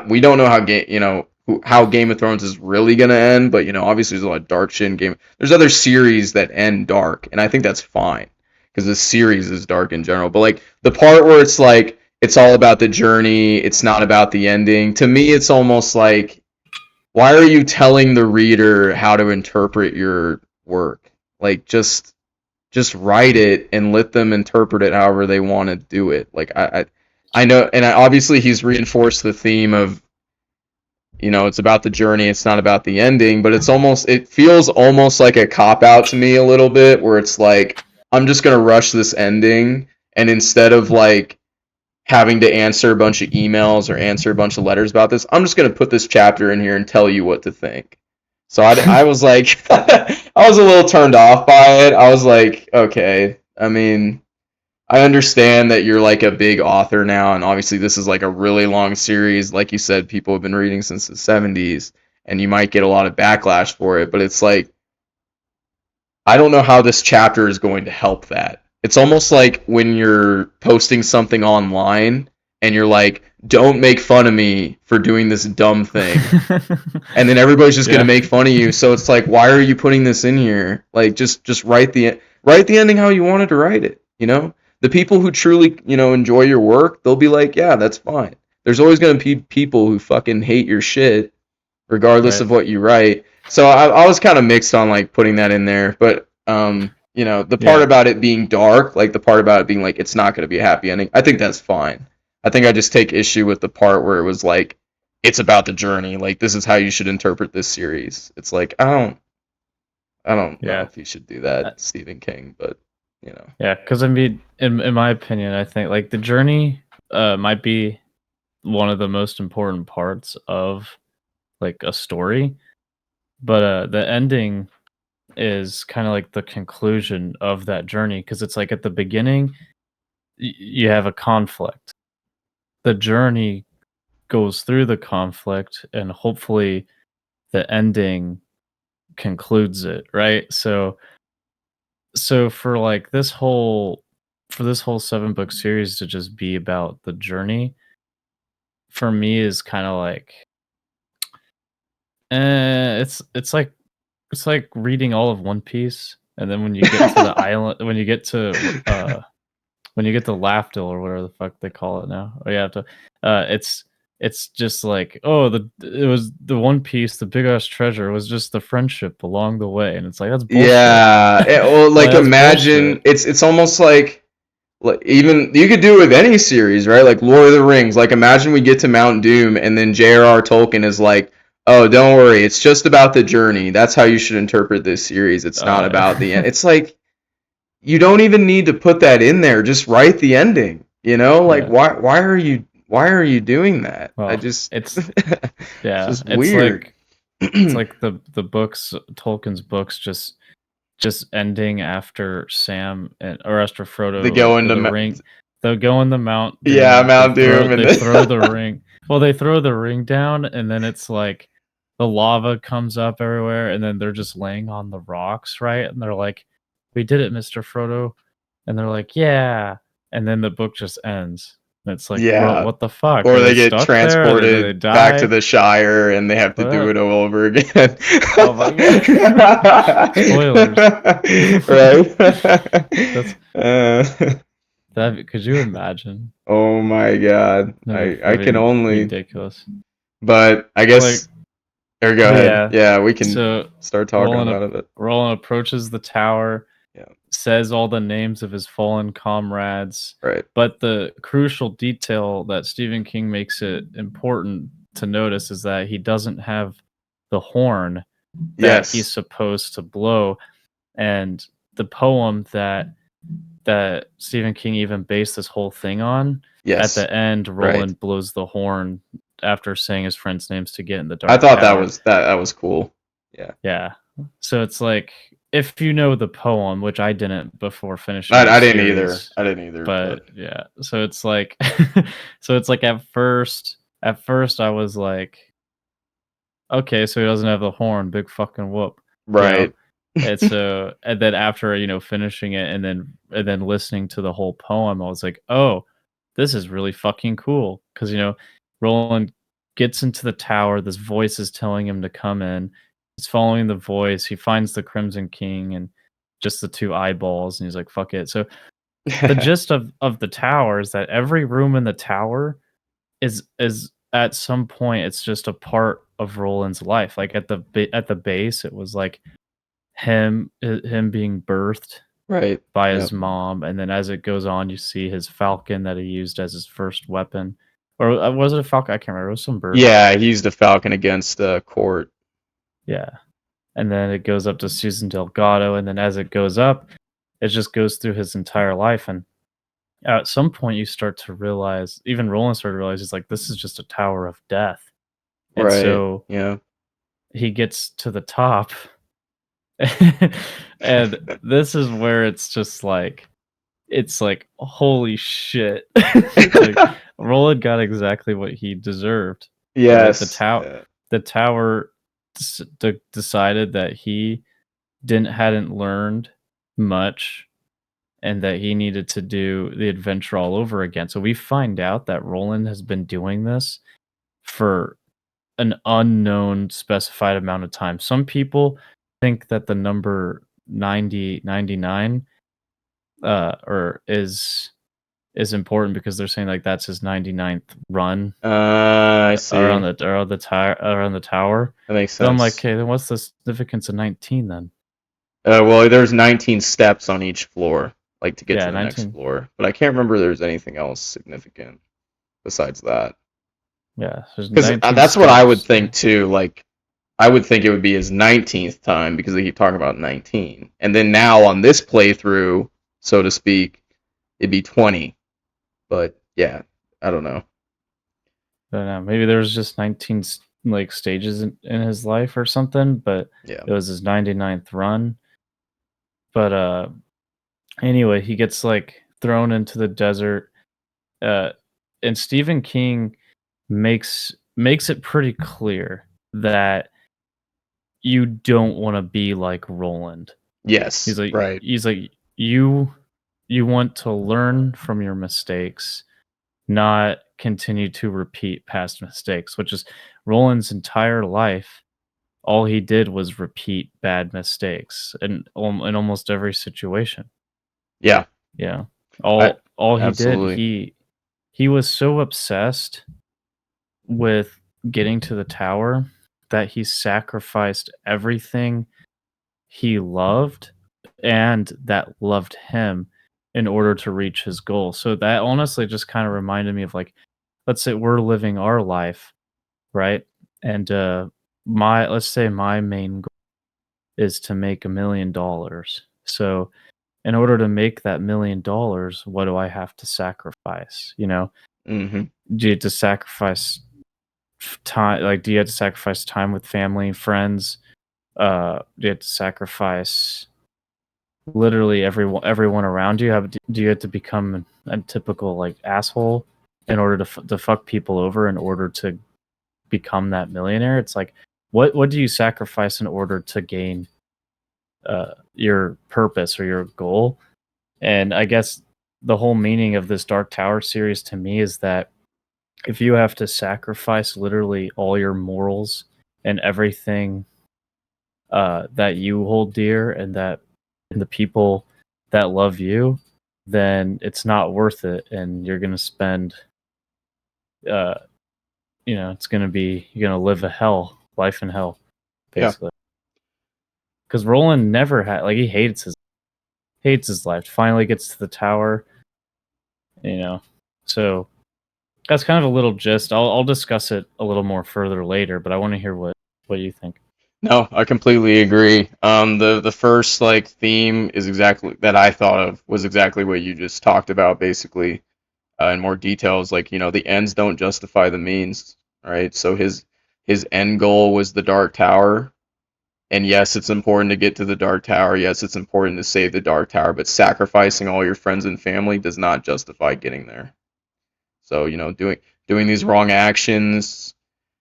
Speaker 1: we don't know how Game of Thrones is really gonna end, but obviously there's a lot of dark shit in Game. There's other series that end dark, and I think that's fine because this series is dark in general. But like the part where it's like it's all about the journey, it's not about the ending. To me, it's almost like, why are you telling the reader how to interpret your work? Like just write it and let them interpret it however they want to do it. Like I know, and obviously he's reinforced the theme of it's about the journey, it's not about the ending, but it feels almost like a cop out to me a little bit, where it's like I'm just gonna rush this ending, and instead of like having to answer a bunch of emails or answer a bunch of letters about this, I'm just gonna put this chapter in here and tell you what to think. So I was like, I was a little turned off by it. I was like, okay, I mean, I understand that you're like a big author now, and obviously this is like a really long series. Like you said, people have been reading since the 70s, and you might get a lot of backlash for it, but it's like, I don't know how this chapter is going to help that. It's almost like when you're posting something online and you're like, don't make fun of me for doing this dumb thing. And then everybody's just
Speaker 2: Yeah.
Speaker 1: gonna make fun of you. So it's like, why are you putting this in here? Like, just write the ending how you wanted to write it. The people who truly enjoy your work, they'll be like, yeah, that's fine. There's always gonna be people who fucking hate your shit, regardless
Speaker 2: Right.
Speaker 1: of what you write. So I was kind of mixed on like putting that in there, but the part
Speaker 2: Yeah.
Speaker 1: about it being dark, like the part about it being like it's not gonna be a happy ending, I think that's fine. I think I just take issue with the part where it was like it's about the journey. Like this is how you should interpret this series. It's like I don't know
Speaker 2: Yeah.
Speaker 1: if you should do
Speaker 2: Uh,
Speaker 1: that, Stephen King, but
Speaker 2: Yeah, because I mean, in my opinion, I think like the journey might be one of the most important parts of like a story, but the ending is kind of like the conclusion of that journey because it's like at the beginning you have a conflict. The journey goes through the conflict, and hopefully the ending concludes it, right? So for this whole 7-book series to just be about the journey, for me is kind of like it's like reading all of One Piece, and then when you get to the island, when you get to Laughville or whatever the fuck they call it now. Oh yeah, it's just like, oh, it was the One Piece, the big ass treasure was just the friendship along the way, and it's like that's bullshit.
Speaker 1: yeah. Well,
Speaker 2: Like
Speaker 1: like
Speaker 2: that's bullshit.
Speaker 1: imagine it's almost like even you could do it with any series, right? Like Lord of the Rings. Like imagine we get to Mount Doom and then J.R.R. Tolkien is like, "Oh, don't worry, it's just about the journey. That's how you should interpret this series. It's not about the end." It's like you don't even need to put that in there. Just write the ending. Like
Speaker 2: Yeah.
Speaker 1: why are you doing that? I
Speaker 2: Well,
Speaker 1: just
Speaker 2: it's
Speaker 1: it's
Speaker 2: yeah,
Speaker 1: just weird.
Speaker 2: it's like the books, Tolkien's books, just ending after Sam and or after
Speaker 1: They
Speaker 2: Frodo,
Speaker 1: go
Speaker 2: like
Speaker 1: into
Speaker 2: the ring. They'll go in the Mount
Speaker 1: yeah,
Speaker 2: Doom.
Speaker 1: Mount Doom and
Speaker 2: They
Speaker 1: then
Speaker 2: throw the ring. Well, they throw the ring down, and then it's like the lava comes up everywhere, and then they're just laying on the rocks, right? And they're like, "We did it, Mister Frodo," and they're like, "Yeah," and then the book just ends. And it's like, bro,
Speaker 1: yeah.
Speaker 2: what the fuck?
Speaker 1: Or
Speaker 2: Are they
Speaker 1: they get
Speaker 2: stuck there? Do they
Speaker 1: transported back to
Speaker 2: die?
Speaker 1: the Shire and they have to do
Speaker 2: What?
Speaker 1: it all over again.
Speaker 2: Oh my god! Spoilers.
Speaker 1: Right?
Speaker 2: That's
Speaker 1: Uh,
Speaker 2: that. Could you imagine?
Speaker 1: oh my god. I can
Speaker 2: That'd be
Speaker 1: only,
Speaker 2: ridiculous.
Speaker 1: but I
Speaker 2: Like,
Speaker 1: guess, or go
Speaker 2: but
Speaker 1: ahead.
Speaker 2: yeah.
Speaker 1: Yeah, we can
Speaker 2: So
Speaker 1: start talking
Speaker 2: Roland
Speaker 1: about it. But
Speaker 2: Roland approaches the tower,
Speaker 1: yeah,
Speaker 2: says all the names of his fallen comrades,
Speaker 1: right.
Speaker 2: but the crucial detail that Stephen King makes it important to notice is that he doesn't have the horn that he's
Speaker 1: Yes.
Speaker 2: supposed to blow, and the poem that Stephen King even based this whole thing on. At
Speaker 1: Yes.
Speaker 2: the end,
Speaker 1: Right.
Speaker 2: Roland blows the horn after saying his friends' names to get in the
Speaker 1: I
Speaker 2: Dark
Speaker 1: thought that
Speaker 2: Tower.
Speaker 1: was that was cool. Yeah.
Speaker 2: Yeah. So it's like if you know the poem, which I didn't before finishing
Speaker 1: I,
Speaker 2: the
Speaker 1: I didn't either.
Speaker 2: series,
Speaker 1: I didn't either, but
Speaker 2: but yeah. So it's like so it's like at first I was like, okay, so he doesn't have the horn, big fucking whoop, you know?
Speaker 1: right.
Speaker 2: And so and then after, finishing it and then listening to the whole poem, I was like, "Oh, this is really fucking cool." 'Cause, Roland gets into the tower. This voice is telling him to come in. He's following the voice. He finds the Crimson King and just the two eyeballs, and he's like, "Fuck it." So the gist of the tower is that every room in the tower is at some point it's just a part of Roland's life. Like at the base, it was like him being birthed
Speaker 1: Right.
Speaker 2: by
Speaker 1: Yep.
Speaker 2: his mom, and then as it goes on, you see his falcon that he used as his first weapon, or was it a falcon? I can't remember. It was some bird.
Speaker 1: Yeah, he used a falcon against Court.
Speaker 2: Yeah, and then it goes up to Susan Delgado, and then as it goes up, it just goes through his entire life, and at some point you start to realize, even Roland started to realize, he's like, this is just a tower of death, and
Speaker 1: Right.
Speaker 2: so
Speaker 1: Yeah.
Speaker 2: he gets to the top, and this is where it's like holy shit. Like Roland got exactly what he deserved, right?
Speaker 1: Yes.
Speaker 2: The tower decided that he hadn't learned much, and that he needed to do the adventure all over again. So we find out that Roland has been doing this for an unknown specified amount of time. Some people think that the number 99 or is important because they're saying like that's his 99th run
Speaker 1: I see.
Speaker 2: around the tower.
Speaker 1: That makes
Speaker 2: So I'm like,
Speaker 1: sense.
Speaker 2: okay, then what's the significance of 19 then?
Speaker 1: Well, there's 19 steps on each floor, like to get to
Speaker 2: Yeah,
Speaker 1: the next
Speaker 2: 19.
Speaker 1: floor. But I can't remember there's anything else significant besides that.
Speaker 2: Yeah, there's
Speaker 1: Because
Speaker 2: 19
Speaker 1: that's what I would
Speaker 2: steps.
Speaker 1: think too. Like, I would think it would be his 19th time because they keep talking about 19. And then now on this playthrough, so to speak, it'd be 20. But yeah, I don't know.
Speaker 2: I don't know. Maybe there was just 19 like stages in his life or something, but
Speaker 1: Yeah.
Speaker 2: it was his 99th run. But anyway, he gets like thrown into the desert. Uh, and Stephen King makes it pretty clear that you don't want to be like Roland.
Speaker 1: Yes. Right.
Speaker 2: He's like you want to learn from your mistakes, not continue to repeat past mistakes, which is Roland's entire life. All he did was repeat bad mistakes in almost every situation.
Speaker 1: Yeah.
Speaker 2: Yeah.
Speaker 1: I
Speaker 2: All he did,
Speaker 1: absolutely.
Speaker 2: he was so obsessed with getting to the tower that he sacrificed everything he loved and that loved him in order to reach his goal. So that honestly just kind of reminded me of like, let's say we're living our life, right? And my let's say my main goal is to make $1 million. So in order to make that $1 million, what do I have to sacrifice? You know,
Speaker 1: Mm-hmm.
Speaker 2: do you have to sacrifice time? Like, do you have to sacrifice time with family, friends? Do you have to sacrifice literally everyone around you? Do you have to become a typical like asshole in order to fuck people over in order to become that millionaire? It's like what do you sacrifice in order to gain your purpose or your goal? And I guess the whole meaning of this Dark Tower series to me is that if you have to sacrifice literally all your morals and everything that you hold dear and the people that love you, then it's not worth it, and you're gonna spend, uh, it's gonna be you're gonna live a life in hell,
Speaker 1: Yeah.
Speaker 2: basically. Because Roland never had like he hates his life. Finally gets to the tower, you know. So that's kind of a little gist. I'll discuss it a little more further later, but I want to hear what you think.
Speaker 1: No, I completely agree. The first like theme is exactly that I thought of was exactly what you just talked about, basically, in more details. Like the ends don't justify the means, right? So his end goal was the Dark Tower, and yes, it's important to get to the Dark Tower. Yes, it's important to save the Dark Tower, but sacrificing all your friends and family does not justify getting there. So doing these wrong actions,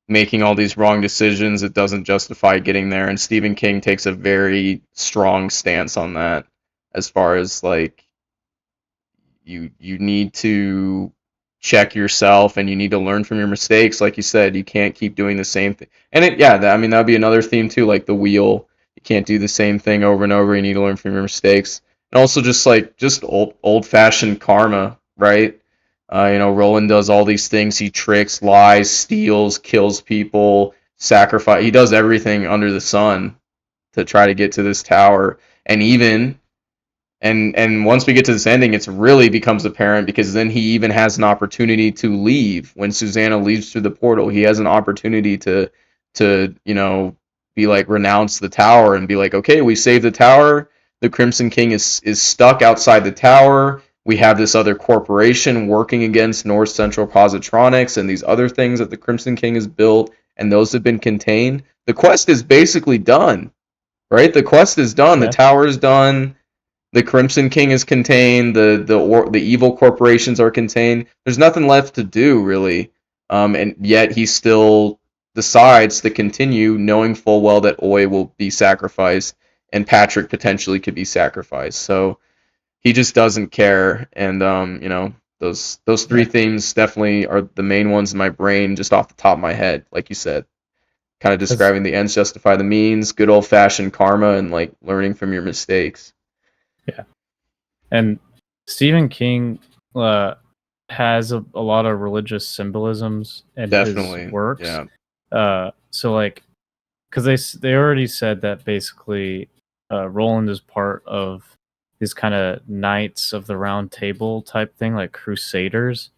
Speaker 1: making all these wrong decisions, it doesn't justify getting there. And Stephen King takes a very strong stance on that, as far as like you need to check yourself and you need to learn from your mistakes. Like you said, you can't keep doing the same thing. And I mean, that'd be another theme too, like the wheel. You can't do the same thing over and over. You need to learn from your mistakes. And also just old fashioned karma, right? Roland does all these things. He tricks, lies, steals, kills people, sacrifice. He does everything under the sun to try to get to this tower. And once we get to this ending, it's really becomes apparent because then he even has an opportunity to leave. When Susanna leaves through the portal, he has an opportunity to be like renounce the tower and be like, okay, we saved the tower. The Crimson King is stuck outside the tower. We have this other corporation working against North Central Positronics and these other things that the Crimson King has built, and those have been contained. The quest is basically done, right? The quest is done. The
Speaker 2: Yeah.
Speaker 1: tower is done. The Crimson King is contained. The evil corporations are contained. There's nothing left to do really, and yet he still decides to continue, knowing full well that Oi will be sacrificed and Patrick potentially could be sacrificed. So he just doesn't care, and those three
Speaker 2: Yeah.
Speaker 1: themes definitely are the main ones in my brain, just off the top of my head, like you said, kind of
Speaker 2: That's
Speaker 1: describing the ends justify the means, good old fashioned karma, and like learning from your mistakes.
Speaker 2: yeah. And Stephen King has a lot of religious symbolisms in his
Speaker 1: Definitely,
Speaker 2: works.
Speaker 1: yeah.
Speaker 2: So like, because they already said that basically, Roland is part of these kind of Knights of the Round Table type thing, like Crusaders,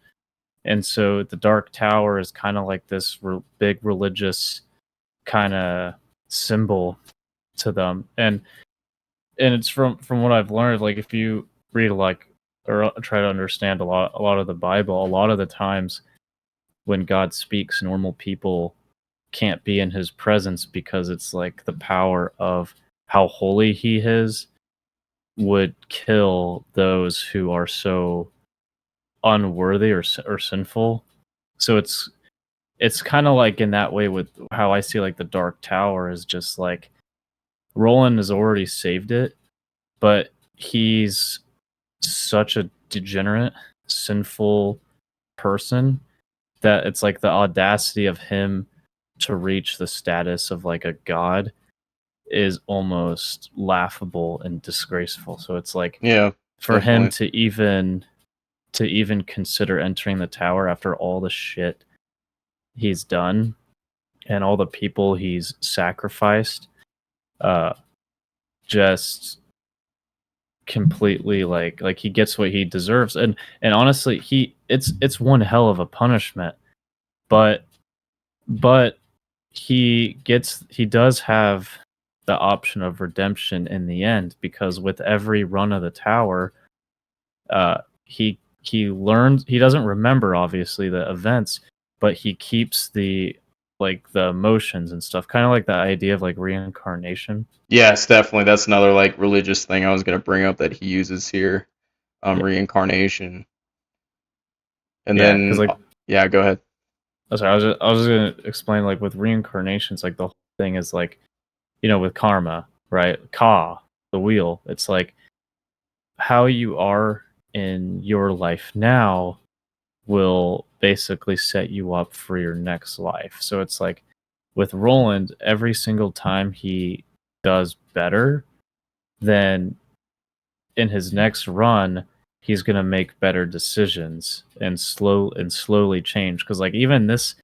Speaker 2: and so the Dark Tower is kind of like this big religious kind of symbol to them, and it's from what I've learned. Like if you read like or try to understand a lot of the Bible, a lot of the times when God speaks, normal people can't be in his presence because it's like the power of how holy he is would kill those who are so unworthy or sinful. So it's kind of like in that way with how I see like the Dark Tower is just like Roland has already saved it, but he's such a degenerate, sinful person that it's like the audacity of him to reach the status of like a god is almost laughable and disgraceful. So it's like
Speaker 1: Yeah,
Speaker 2: for him
Speaker 1: definitely.
Speaker 2: to even consider entering the tower after all the shit he's done and all the people he's sacrificed, uh just completely like he gets what he deserves. And honestly, it's one hell of a punishment, but but he does have the option of redemption in the end, because with every run of the tower, he learns. He doesn't remember obviously the events, but he keeps the emotions and stuff, kind of like the idea of like reincarnation.
Speaker 1: Yes, definitely. That's another like religious thing I was gonna bring up that he uses here.
Speaker 2: Yeah,
Speaker 1: Reincarnation. And
Speaker 2: yeah, because
Speaker 1: then
Speaker 2: like
Speaker 1: yeah, go ahead.
Speaker 2: oh, sorry, I was just gonna explain like with reincarnations, like the whole thing is like, with karma, right? Ka, the wheel. It's like how you are in your life now will basically set you up for your next life. So it's like with Roland, every single time he does better, then in his next run, he's gonna make better decisions and slowly change. Because like even this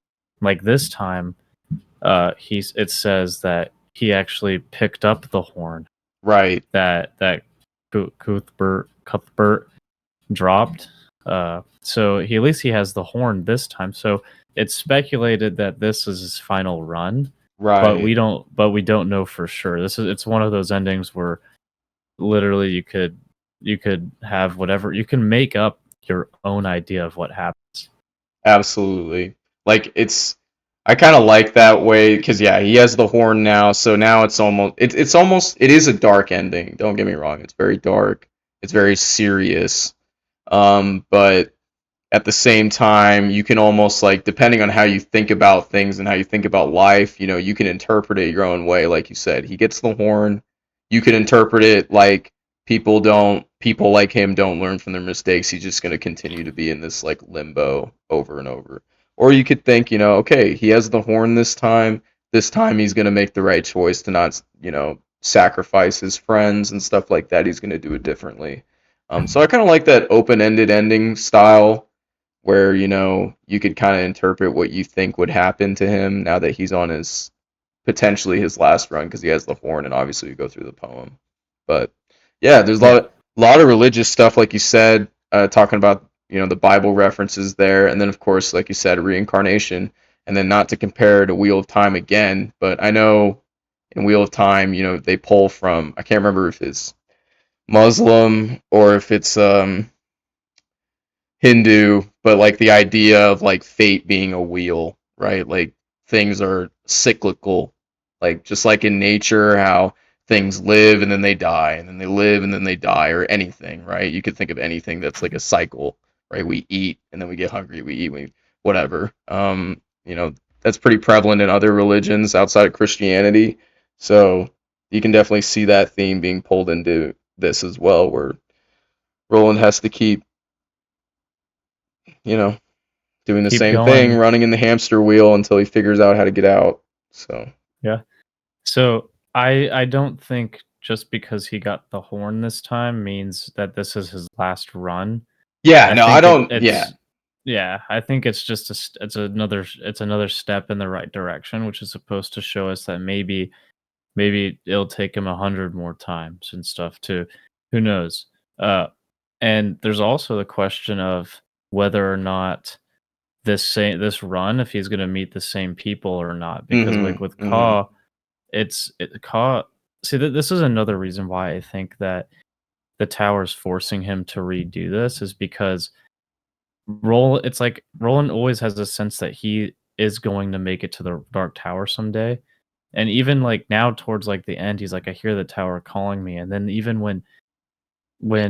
Speaker 2: time, it says that he actually picked up the horn
Speaker 1: Right.
Speaker 2: that Cuthbert dropped. So he at least he has the horn this time. So it's speculated that this is his final run, but
Speaker 1: Right.
Speaker 2: we don't know for sure. It's one of those endings where literally you could have whatever, you can make up your own idea of what happens.
Speaker 1: Absolutely. Like I kind of like that way because yeah, he has the horn now, so now it is a dark ending. Don't get me wrong, it's very dark. It's very serious. But at the same time, you can almost like depending on how you think about things and how you think about life, you can interpret it your own way. Like you said, he gets the horn. You can interpret it like people like him don't learn from their mistakes. He's just going to continue to be in this like limbo over and over. Or you could think, okay, he has the horn this time. This time he's going to make the right choice to not, sacrifice his friends and stuff like that. He's going to do it differently. So I kind of like that open-ended ending style where, you could kind of interpret what you think would happen to him now that he's on his potentially his last run because he has the horn and obviously you go through the poem. But yeah, there's
Speaker 2: Yeah.
Speaker 1: a lot of religious stuff, like you said, talking about the Bible references there, and then of course, like you said, reincarnation, and then not to compare to Wheel of Time again, but I know in Wheel of Time, they pull from I can't remember if it's Muslim or if it's Hindu, but like the idea of like fate being a wheel, right? Like things are cyclical, like just like in nature, how things live and then they die, and then they live and then they die, or anything, right? You could think of anything that's like a cycle, right? We eat and then we get hungry, we eat, whatever. That's pretty prevalent in other religions outside of Christianity. So you can definitely see that theme being pulled into this as well, where Roland has to keep, you know, doing the
Speaker 2: Keep
Speaker 1: same thing,
Speaker 2: going.
Speaker 1: running in the hamster wheel until he figures out how to get out. So
Speaker 2: Yeah. So I don't think just because he got the horn this time means that this is his last run.
Speaker 1: yeah,
Speaker 2: I
Speaker 1: no, I
Speaker 2: think
Speaker 1: don't. Yeah,
Speaker 2: it's yeah, I think it's just it's another step in the right direction, which is supposed to show us that maybe it'll take him 100 more times and stuff too. Who knows? And there's also the question of whether or not this run, if he's gonna meet the same people or not, because like with
Speaker 1: mm-hmm.
Speaker 2: Ka, Ka. See, this is another reason why I think that the tower's forcing him to redo this is because it's like Roland always has a sense that he is going to make it to the Dark Tower someday. And even like now towards like the end, he's like, I hear the tower calling me. And then even when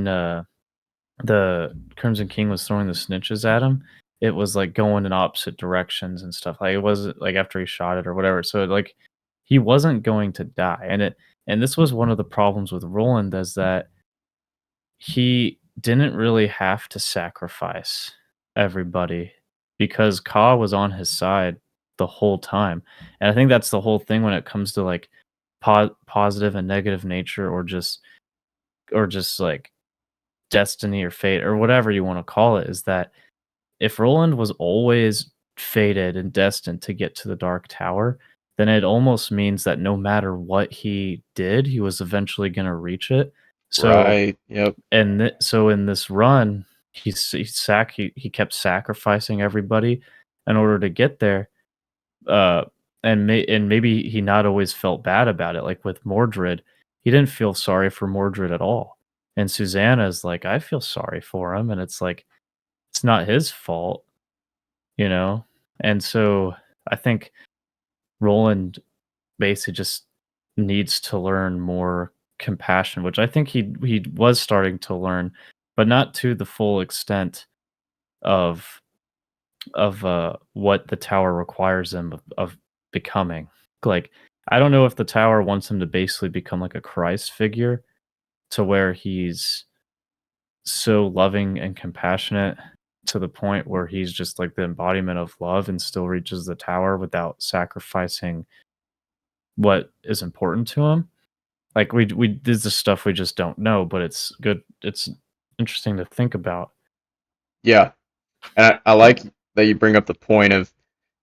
Speaker 2: the Crimson King was throwing the snitches at him, it was like going in opposite directions and stuff. Like it wasn't like after he shot it or whatever. So like he wasn't going to die. And this was one of the problems with Roland is that he didn't really have to sacrifice everybody because Ka was on his side the whole time. And I think that's the whole thing when it comes to like positive and negative nature or just like destiny or fate or whatever you want to call it is that if Roland was always fated and destined to get to the Dark Tower, then it almost means that no matter what he did, he was eventually going to reach it. So
Speaker 1: Right. Yep.
Speaker 2: so in this run, he kept sacrificing everybody in order to get there. And maybe he not always felt bad about it. Like with Mordred, he didn't feel sorry for Mordred at all. And Susanna's like, I feel sorry for him, and it's like it's not his fault, you know. And so I think Roland basically just needs to learn more compassion, which I think he was starting to learn, but not to the full extent of what the tower requires him of becoming. Like I don't know if the tower wants him to basically become like a Christ figure to where he's so loving and compassionate to the point where he's just like the embodiment of love and still reaches the tower without sacrificing what is important to him. Like we this is stuff we just don't know, but it's good. It's interesting to think about.
Speaker 1: Yeah. And I like that you bring up the point of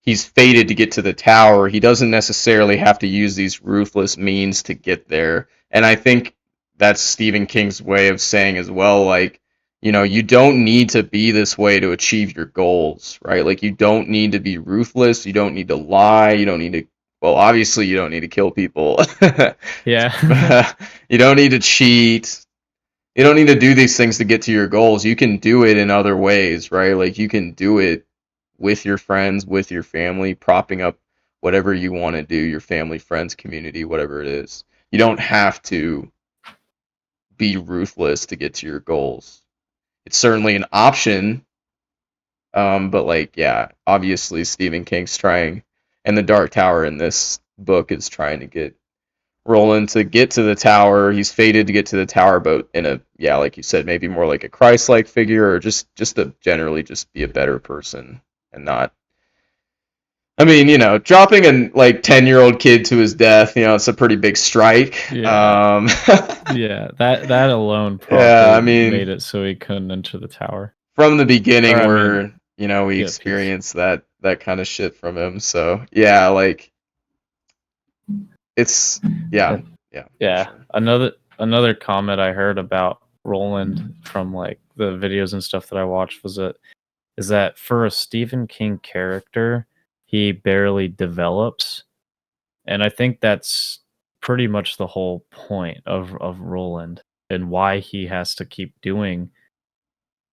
Speaker 1: he's fated to get to the tower. He doesn't necessarily have to use these ruthless means to get there. And I think that's Stephen King's way of saying as well, like, you don't need to be this way to achieve your goals, right? Like, you don't need to be ruthless. You don't need to lie. You don't need to, well, obviously, you don't need to kill people.
Speaker 2: Yeah.
Speaker 1: You don't need to cheat. You don't need to do these things to get to your goals. You can do it in other ways, right? Like you can do it with your friends, with your family, propping up whatever you want to do, your family, friends, community, whatever it is. You don't have to be ruthless to get to your goals. It's certainly an option, but like, yeah, obviously Stephen King's trying, and the Dark Tower in this book is trying to get Roland to get to the tower. He's fated to get to the tower, but in a, yeah, like you said, maybe more like a Christ-like figure, or just to generally just be a better person and not. I mean, dropping a like 10-year-old kid to his death, it's a pretty big strike.
Speaker 2: Yeah, yeah. That alone
Speaker 1: Yeah,
Speaker 2: probably
Speaker 1: I
Speaker 2: made
Speaker 1: mean,
Speaker 2: it so he couldn't enter the tower.
Speaker 1: from the
Speaker 2: Or
Speaker 1: beginning,
Speaker 2: I mean,
Speaker 1: we
Speaker 2: yeah, peace.
Speaker 1: experienced that kind of shit from him. So yeah, like it's yeah,
Speaker 2: And
Speaker 1: yeah, for
Speaker 2: yeah,
Speaker 1: sure.
Speaker 2: another comment I heard about Roland from like the videos and stuff that I watched was that is that for a Stephen King character, he barely develops. And I think that's pretty much the whole point of Roland and why he has to keep doing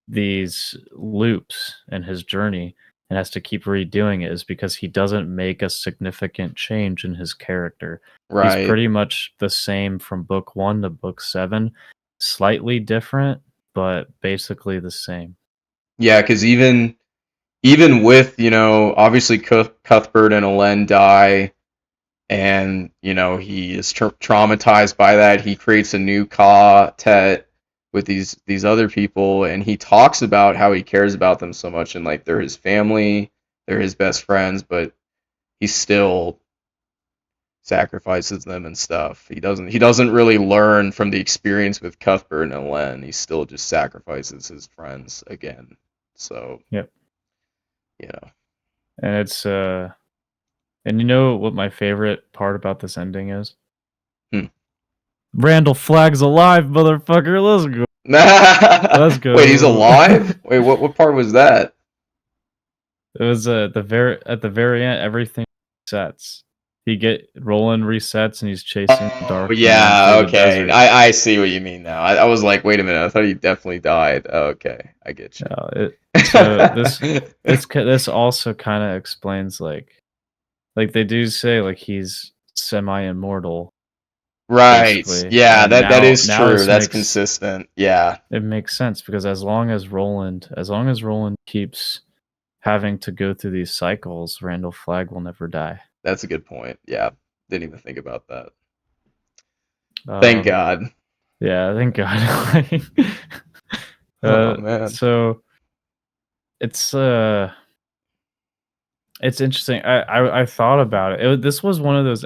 Speaker 2: these loops in his journey and has to keep redoing it is because he doesn't make a significant change in his character. He's
Speaker 1: Right.
Speaker 2: pretty much the same from book 1 to book 7, slightly different, but basically the same.
Speaker 1: Yeah, because even with obviously Cuthbert and Elen die, and he is traumatized by that. He creates a new quartet with these other people, and he talks about how he cares about them so much, and like they're his family, they're his best friends, but he still sacrifices them and stuff. He doesn't really learn from the experience with Cuthbert and Elen. He still just sacrifices his friends again. So,
Speaker 2: Yep.
Speaker 1: you know.
Speaker 2: And it's and you know what my favorite part about this ending is?
Speaker 1: Hmm.
Speaker 2: Randall Flagg's alive, motherfucker. Let's go. Let's
Speaker 1: Wait, he's
Speaker 2: go.
Speaker 1: alive? Wait, what part was that?
Speaker 2: It was at the very end, everything resets. He get Roland resets and he's chasing the
Speaker 1: Oh
Speaker 2: dark man
Speaker 1: yeah,
Speaker 2: through the
Speaker 1: okay.
Speaker 2: desert.
Speaker 1: I see what you mean now. I was like, wait a minute, I thought he definitely died. Oh, okay, I get you.
Speaker 2: So this also kind of explains like they do say like he's semi immortal
Speaker 1: Right.
Speaker 2: basically,
Speaker 1: Yeah,
Speaker 2: and
Speaker 1: that is
Speaker 2: now
Speaker 1: true.
Speaker 2: this
Speaker 1: That's
Speaker 2: makes
Speaker 1: consistent. Yeah,
Speaker 2: it makes sense because as long as Roland keeps having to go through these cycles, Randall Flagg will never die.
Speaker 1: that's a good point. Yeah, didn't even think about that. Thank
Speaker 2: Um,
Speaker 1: God.
Speaker 2: yeah, thank God.
Speaker 1: Oh man.
Speaker 2: So it's uh, it's interesting. I thought about it. This was one of those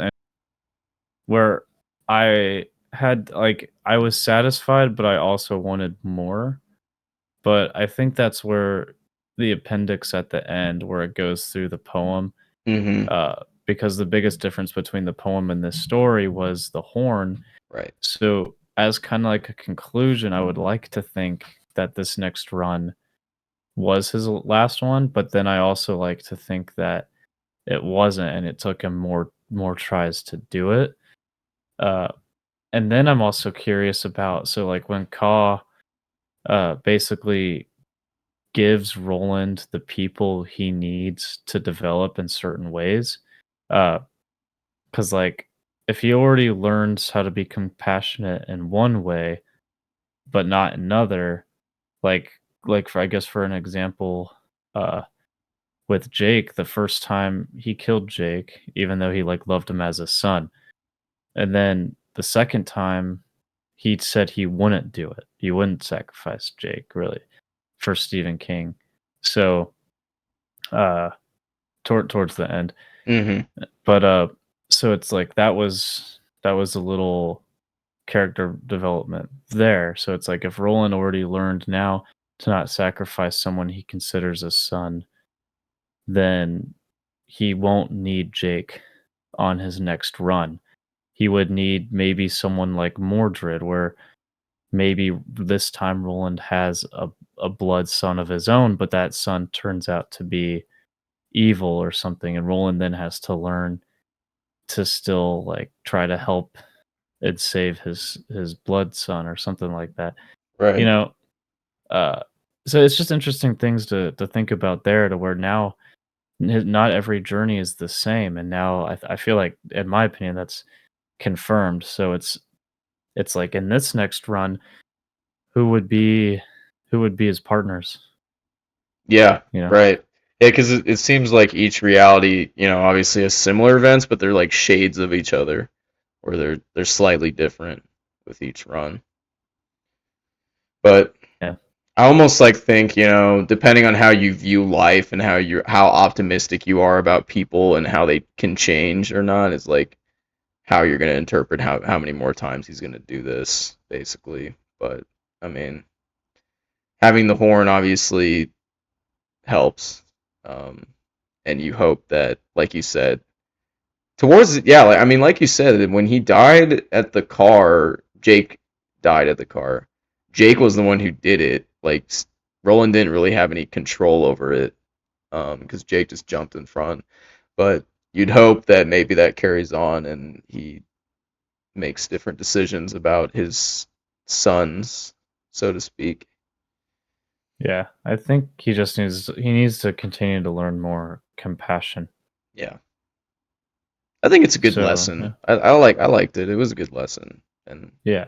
Speaker 2: where I had like I was satisfied, but I also wanted more. But I think that's where the appendix at the end, where it goes through the poem,
Speaker 1: Mm-hmm.
Speaker 2: because the biggest difference between the poem and this story was the horn.
Speaker 1: Right.
Speaker 2: So, as kind of like a conclusion, I would like to think that this next run was his last one, but then I also like to think that it wasn't, and it took him more tries to do it. Uh, and then I'm also curious about so like when Ka basically gives Roland the people he needs to develop in certain ways. Because like if he already learns how to be compassionate in one way, but not another, like for I guess for an example, uh, with Jake, the first time he killed Jake, even though he like loved him as a son, and then the second time he said he wouldn't do it. He wouldn't sacrifice Jake really for Stephen King. So uh towards the end.
Speaker 1: Mm-hmm.
Speaker 2: But so it's like that was a little character development there. So it's like if Roland already learned now to not sacrifice someone he considers a son, then he won't need Jake on his next run. He would need maybe someone like Mordred, where maybe this time Roland has a blood son of his own, but that son turns out to be evil or something, and Roland then has to learn to still like try to help and save his blood son or something like that. You
Speaker 1: Right.
Speaker 2: know, uh so it's just interesting things to think about there to where now not every journey is the same, and now I feel like in my opinion that's confirmed. So it's like in this next run, who would be who would be his partners,
Speaker 1: Yeah.
Speaker 2: you know?
Speaker 1: Right. Yeah, because it seems like each reality, obviously has similar events, but they're like shades of each other. or they're slightly different with each run. But
Speaker 2: Yeah.
Speaker 1: I almost like think, depending on how you view life and how optimistic you are about people and how they can change or not is like how you're gonna interpret how many more times he's gonna do this, basically. But I mean, having the horn obviously helps. Um, and you hope that, like you said, like you said, when he died at the car, Jake died at the car. Jake was the one who did it. Like Roland didn't really have any control over it, because Jake just jumped in front. But you'd hope that maybe that carries on and he makes different decisions about his sons, so to speak.
Speaker 2: Yeah, I think he needs to continue to learn more compassion.
Speaker 1: Yeah, I think it's a good
Speaker 2: So
Speaker 1: lesson. I liked it. It was a good lesson, and
Speaker 2: yeah,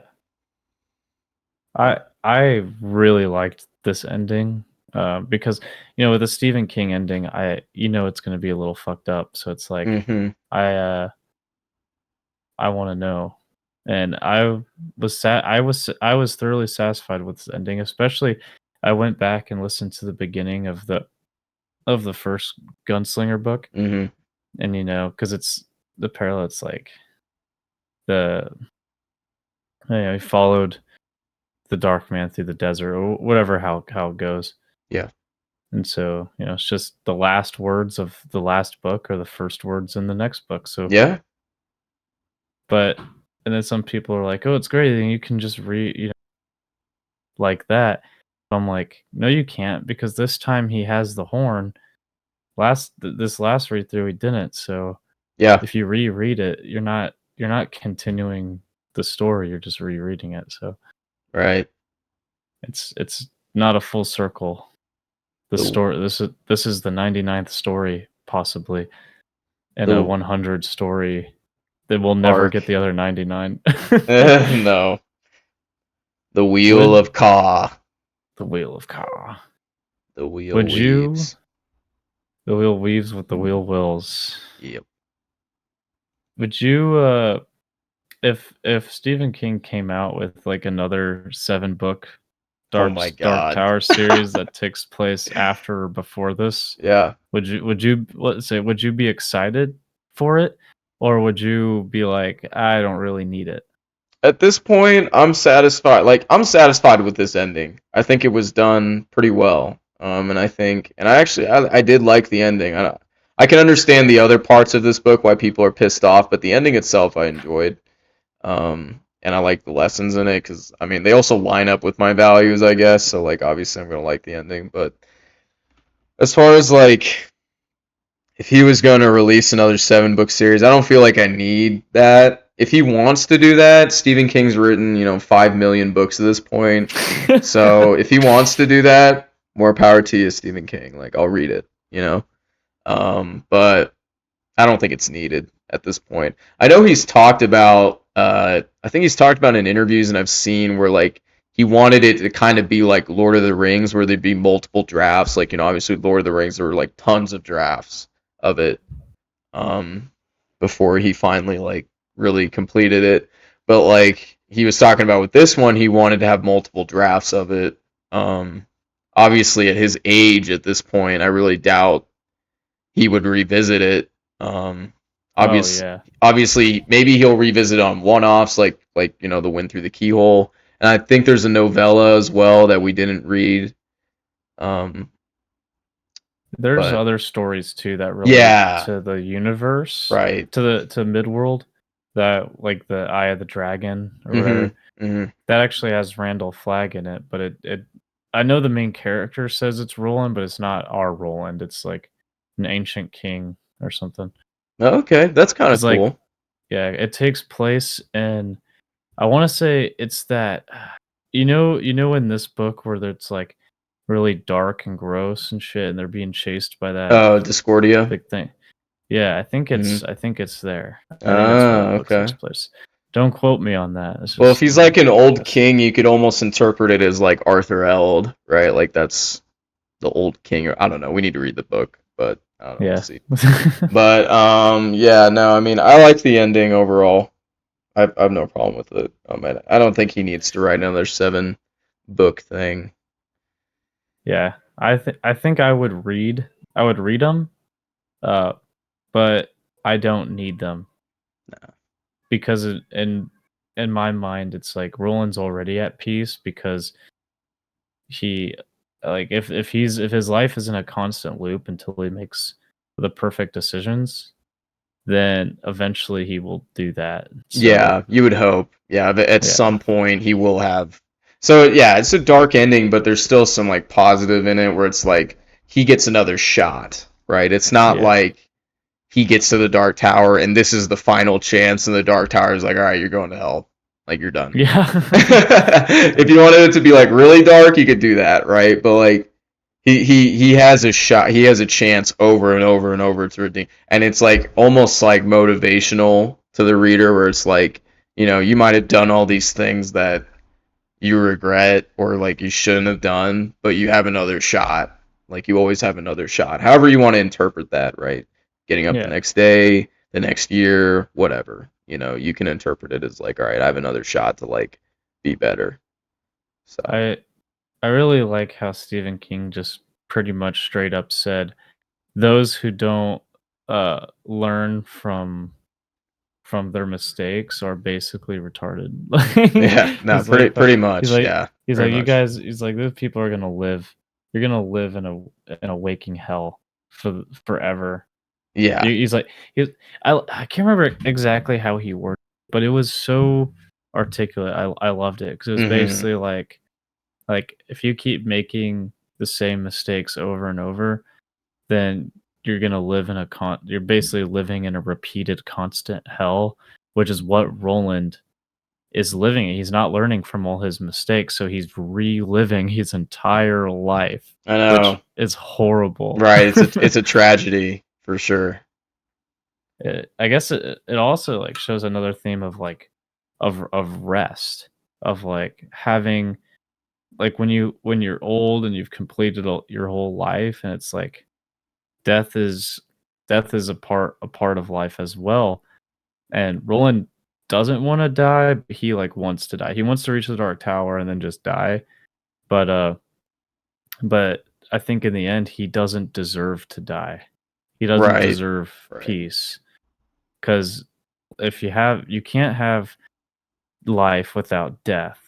Speaker 1: yeah.
Speaker 2: I really liked this ending, because with the Stephen King ending, it's going to be a little fucked up. So it's like
Speaker 1: Hmm.
Speaker 2: I uh, I want to know, and I was thoroughly satisfied with this ending. Especially, I went back and listened to the beginning of the first Gunslinger book,
Speaker 1: Hmm.
Speaker 2: and because it's the parallel. It's like the he followed the dark man through the desert or whatever how it goes.
Speaker 1: Yeah.
Speaker 2: And so, it's just the last words of the last book are the first words in the next book. So,
Speaker 1: Yeah.
Speaker 2: but and then some people are like, "Oh, it's great, and you can just read, like that." I'm like, "No, you can't, because this time he has the horn. This last read through he didn't. So,
Speaker 1: Yeah.
Speaker 2: if you reread it, you're not continuing the story. You're just rereading it. So,
Speaker 1: Right.
Speaker 2: it's not a full circle. The
Speaker 1: The
Speaker 2: story this is the 99th story possibly in a
Speaker 1: the
Speaker 2: 100 story that will never get
Speaker 1: arc.
Speaker 2: the other 99.
Speaker 1: No. The wheel
Speaker 2: Would
Speaker 1: of Ka.
Speaker 2: the wheel of Ka.
Speaker 1: The wheel
Speaker 2: Would you
Speaker 1: weaves.
Speaker 2: the wheel weaves with the wheel wills.
Speaker 1: Yep.
Speaker 2: Would you if Stephen King came out with like another 7 book
Speaker 1: Oh
Speaker 2: Dark
Speaker 1: my
Speaker 2: Dark
Speaker 1: god.
Speaker 2: Tower series that takes place after or before this,
Speaker 1: Yeah.
Speaker 2: would you be excited for it, or would you be like, I don't really need it?
Speaker 1: At this point, I'm satisfied. Like I'm satisfied with this ending. I think it was done pretty well. And I did like the ending. I can understand the other parts of this book why people are pissed off, but the ending itself I enjoyed. And I like the lessons in it because I mean they also line up with my values, I guess. So like obviously I'm gonna like the ending. But as far as like if he was going to release another 7 book series, I don't feel like I need that. If he wants to do that, Stephen King's written 5 million books at this point. So if he wants to do that, more power to you, Stephen King. Like I'll read it. But I don't think it's needed at this point. I know he's talked about. I think he's talked about in interviews, and I've seen where like he wanted it to kind of be like Lord of the Rings, where there'd be multiple drafts. Like obviously Lord of the Rings, there were like tons of drafts of it, um, before he finally like really completed it. But like he was talking about with this one, he wanted to have multiple drafts of it. Um, Obviously at his age at this point, I really doubt he would revisit it. Um,
Speaker 2: Oh
Speaker 1: obvious,
Speaker 2: yeah.
Speaker 1: Obviously, maybe he'll revisit on one-offs, like the Wind Through the Keyhole, and I think there's a novella as well that we didn't read. Um,
Speaker 2: There's
Speaker 1: but
Speaker 2: other stories too that relate
Speaker 1: yeah,
Speaker 2: to the universe,
Speaker 1: right.
Speaker 2: to Midworld, that like the Eye of the Dragon or
Speaker 1: Mhm.
Speaker 2: whatever.
Speaker 1: Mhm.
Speaker 2: That actually has Randall Flagg in it, but it I know the main character says it's Roland, but it's not our Roland. It's like an ancient king or something.
Speaker 1: Okay, that's kind of
Speaker 2: Cuz like
Speaker 1: cool.
Speaker 2: yeah, it takes place in, I want to say it's that in this book where it's like really dark and gross and shit, and they're being chased by that
Speaker 1: Oh, Discordia.
Speaker 2: big thing. Yeah,
Speaker 1: Mhm.
Speaker 2: I think it's there. I think that's where
Speaker 1: Ah,
Speaker 2: that book takes
Speaker 1: okay.
Speaker 2: place. Don't quote me on that. It's
Speaker 1: Well, if
Speaker 2: just
Speaker 1: he's like an old
Speaker 2: guess.
Speaker 1: king, you could almost interpret it as like Arthur Eld, right? Like that's the old king, or I don't know. We need to read the book, but I don't know. We'll
Speaker 2: Yeah.
Speaker 1: see. But yeah, no, I mean, I like the ending overall. I've no problem with it. I don't think he needs to write another 7 book thing.
Speaker 2: Yeah, I think I would read them, uh, but I don't need them because in my mind it's like Roland's already at peace because he like if his life is in a constant loop until he makes the perfect decisions, then eventually he will do that. So
Speaker 1: Yeah, you would hope. Yeah, but at
Speaker 2: yeah,
Speaker 1: some point he will have. So yeah, it's a dark ending, but there's still some like positive in it where it's like he gets another shot, right? It's not
Speaker 2: yeah,
Speaker 1: like he gets to the Dark Tower and this is the final chance, and the Dark Tower is like, all right, you're going to hell, like you're done.
Speaker 2: yeah,
Speaker 1: If you wanted it to be like really dark, you could do that, right? But like he has a shot, he has a chance over and over and over to redeem, and it's like almost like motivational to the reader, where it's like, you might have done all these things that you regret or like you shouldn't have done, but you have another shot. Like you always have another shot. However you want to interpret that, right? Getting up the
Speaker 2: yeah.
Speaker 1: next day, the next year, whatever. You can interpret it as like, all right, I have another shot to like be better. So
Speaker 2: I I really like how Stephen King just pretty much straight up said those who don't learn from their mistakes are basically retarded.
Speaker 1: yeah,
Speaker 2: Like
Speaker 1: no, pretty much, yeah,
Speaker 2: he's
Speaker 1: very
Speaker 2: like you
Speaker 1: much.
Speaker 2: guys he's like those people are gonna live you're gonna live in a waking hell for forever.
Speaker 1: Yeah,
Speaker 2: He's like I can't remember exactly how he worked, but it was so articulate. I loved it because it was
Speaker 1: hmm
Speaker 2: basically like if you keep making the same mistakes over and over, then you're gonna live in a you're basically living in a repeated constant hell, which is what Roland is living in. He's not learning from all his mistakes, so he's reliving his entire life,
Speaker 1: I
Speaker 2: which
Speaker 1: know.
Speaker 2: is horrible.
Speaker 1: Right, it's a tragedy for sure.
Speaker 2: I guess it also like shows another theme of like of rest, of like having like when you're old and you've completed your whole life and it's like death is death is a part of life as well. And Roland doesn't want to die, but he like wants to die. He wants to reach the Dark Tower and then just die. But but I think in the end he doesn't deserve to die. He doesn't
Speaker 1: Right,
Speaker 2: deserve
Speaker 1: right.
Speaker 2: peace because if you can't have life without death.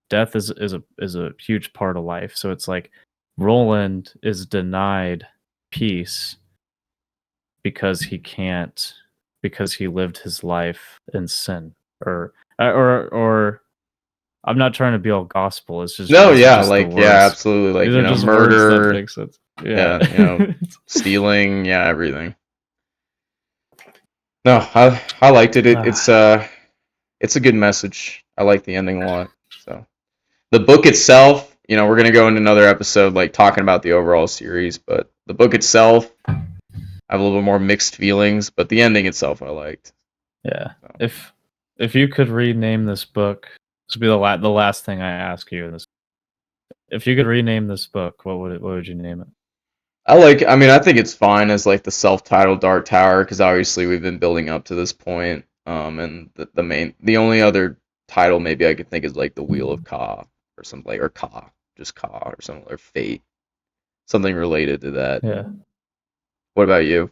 Speaker 2: Death is a huge part of life. So it's like Roland is denied peace because he can't because he lived his life in sin or I'm not trying to be all gospel. It's just
Speaker 1: No,
Speaker 2: these are
Speaker 1: yeah,
Speaker 2: just the
Speaker 1: like yeah,
Speaker 2: words.
Speaker 1: absolutely. Like,
Speaker 2: These are just words that
Speaker 1: murder,
Speaker 2: make sense. Yeah.
Speaker 1: yeah, stealing, yeah, everything. No, I liked it.
Speaker 2: Ah,
Speaker 1: It's a good message. I like the ending a lot. So the book itself, we're gonna go into another episode like talking about the overall series, but the book itself, I have a little bit more mixed feelings, but the ending itself I liked.
Speaker 2: yeah.
Speaker 1: So.
Speaker 2: If you could rename this book, this would be the last thing I ask you in this. If you could rename this book, what would you name it?
Speaker 1: I mean, I think it's fine as like the self-titled Dark Tower because obviously we've been building up to this point. And the only other title maybe I could think is like the Wheel of Ka or something like, or Ka, just Ka or something, or Fate, something related to that.
Speaker 2: Yeah.
Speaker 1: What about you?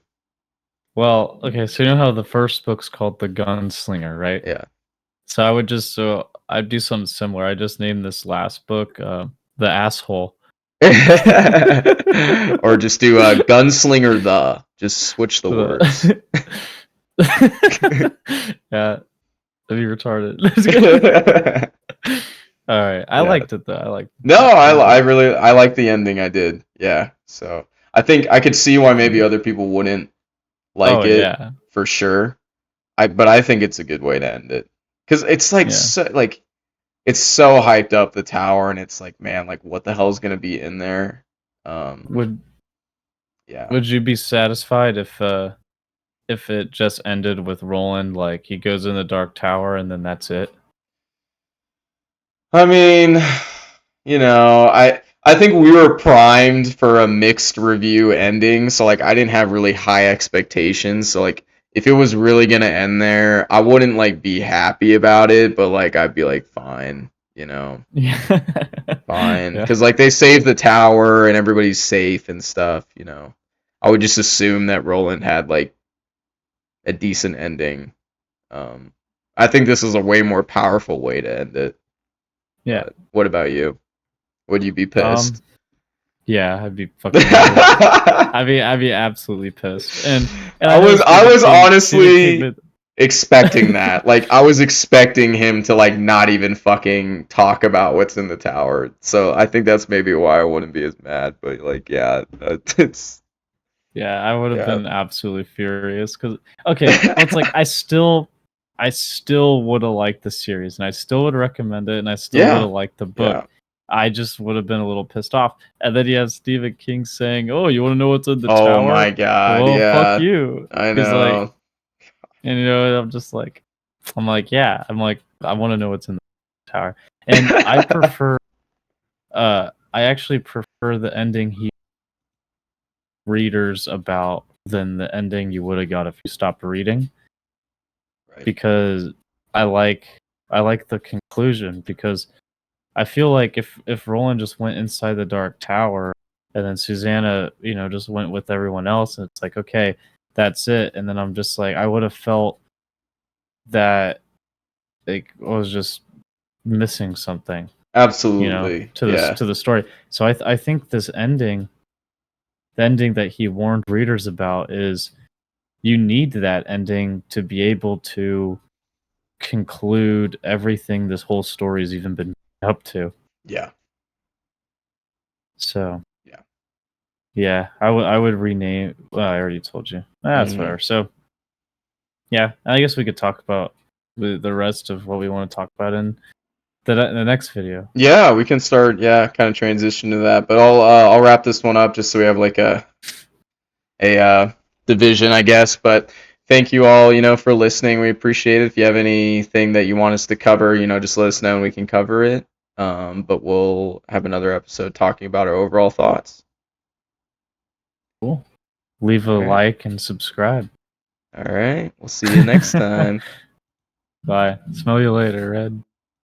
Speaker 2: Well, okay, so you know how the first book's called The Gunslinger, right?
Speaker 1: Yeah.
Speaker 2: So I would just so I'd do something similar. I just named this last book The Asshole.
Speaker 1: Or just do Gunslinger just switch the words.
Speaker 2: The- yeah, that'd be retarded. Just kidding. All right, I
Speaker 1: Yeah.
Speaker 2: liked it though. I liked
Speaker 1: No,
Speaker 2: it. It was
Speaker 1: I
Speaker 2: good.
Speaker 1: really I like the ending. I did. Yeah. So I think I could see why maybe other people wouldn't
Speaker 2: Oh
Speaker 1: like it
Speaker 2: yeah,
Speaker 1: for sure. But I think it's a good way to end it because it's like
Speaker 2: yeah.
Speaker 1: it's so hyped up the tower, and it's like, man, like what the hell is gonna be in there? Um,
Speaker 2: Would
Speaker 1: yeah.
Speaker 2: would you be satisfied if it just ended with Roland like he goes in the Dark Tower and then that's it?
Speaker 1: I mean, I think we were primed for a mixed review ending, so like I didn't have really high expectations. So like if it was really gonna end there, I wouldn't like be happy about it, but like I'd be like fine, you know,
Speaker 2: Yeah.
Speaker 1: fine,
Speaker 2: Yeah.
Speaker 1: because like they saved the tower and everybody's safe and stuff, you know. I would just assume that Roland had like a decent ending. Um, I think this is a way more powerful way to end it.
Speaker 2: Yeah.
Speaker 1: But what about you? Would you be
Speaker 2: Um.
Speaker 1: pissed?
Speaker 2: Yeah, I'd be fucking livid. I'd be absolutely pissed. And I know
Speaker 1: I was
Speaker 2: Stephen King,
Speaker 1: honestly
Speaker 2: but
Speaker 1: expecting that. Like I was expecting him to like not even fucking talk about what's in the tower. So I think that's maybe why I wouldn't be as mad. But like, yeah, it's
Speaker 2: yeah, I would have
Speaker 1: yeah,
Speaker 2: been absolutely furious. Cause okay, well, it's like I still would have liked the series, and I still would recommend it, and I still would
Speaker 1: yeah,
Speaker 2: have liked the book.
Speaker 1: yeah.
Speaker 2: I just would have been a little pissed off. And then you have Stephen King saying, "Oh, you want to know what's in the
Speaker 1: Oh my
Speaker 2: tower?
Speaker 1: god,
Speaker 2: Well, fuck
Speaker 1: yeah,
Speaker 2: you."
Speaker 1: I
Speaker 2: Because like,
Speaker 1: know.
Speaker 2: and I'm just like, yeah, I want to know what's in the tower, and I prefer. I actually prefer the ending he readers about than the ending you would have got if you stopped reading,
Speaker 1: Right.
Speaker 2: because I like I like the conclusion, because I feel like if Roland just went inside the dark tower and then Susanna, just went with everyone else, and it's like, okay, that's it, and then I'm just like, I would have felt that like I was just missing something,
Speaker 1: Absolutely. Yeah.
Speaker 2: to the story. So I think this ending, the ending that he warned readers about, is you need that ending to be able to conclude everything this whole story's even been up to.
Speaker 1: Yeah.
Speaker 2: So
Speaker 1: Yeah.
Speaker 2: yeah, I would rename. Well, I already told you. That's
Speaker 1: Hmm.
Speaker 2: whatever. So yeah, I guess we could talk about the rest of what we want to talk about in the next video.
Speaker 1: Yeah, we can start. Yeah, kind of transition to that. But I'll wrap this one up just so we have like a division, I guess. But thank you all, for listening. We appreciate it. If you have anything that you want us to cover, just let us know and we can cover it. But we'll have another episode talking about our overall thoughts.
Speaker 2: Cool. Leave a
Speaker 1: All right.
Speaker 2: like and subscribe.
Speaker 1: All right. We'll see you next time.
Speaker 2: Bye. Smell you later, Red.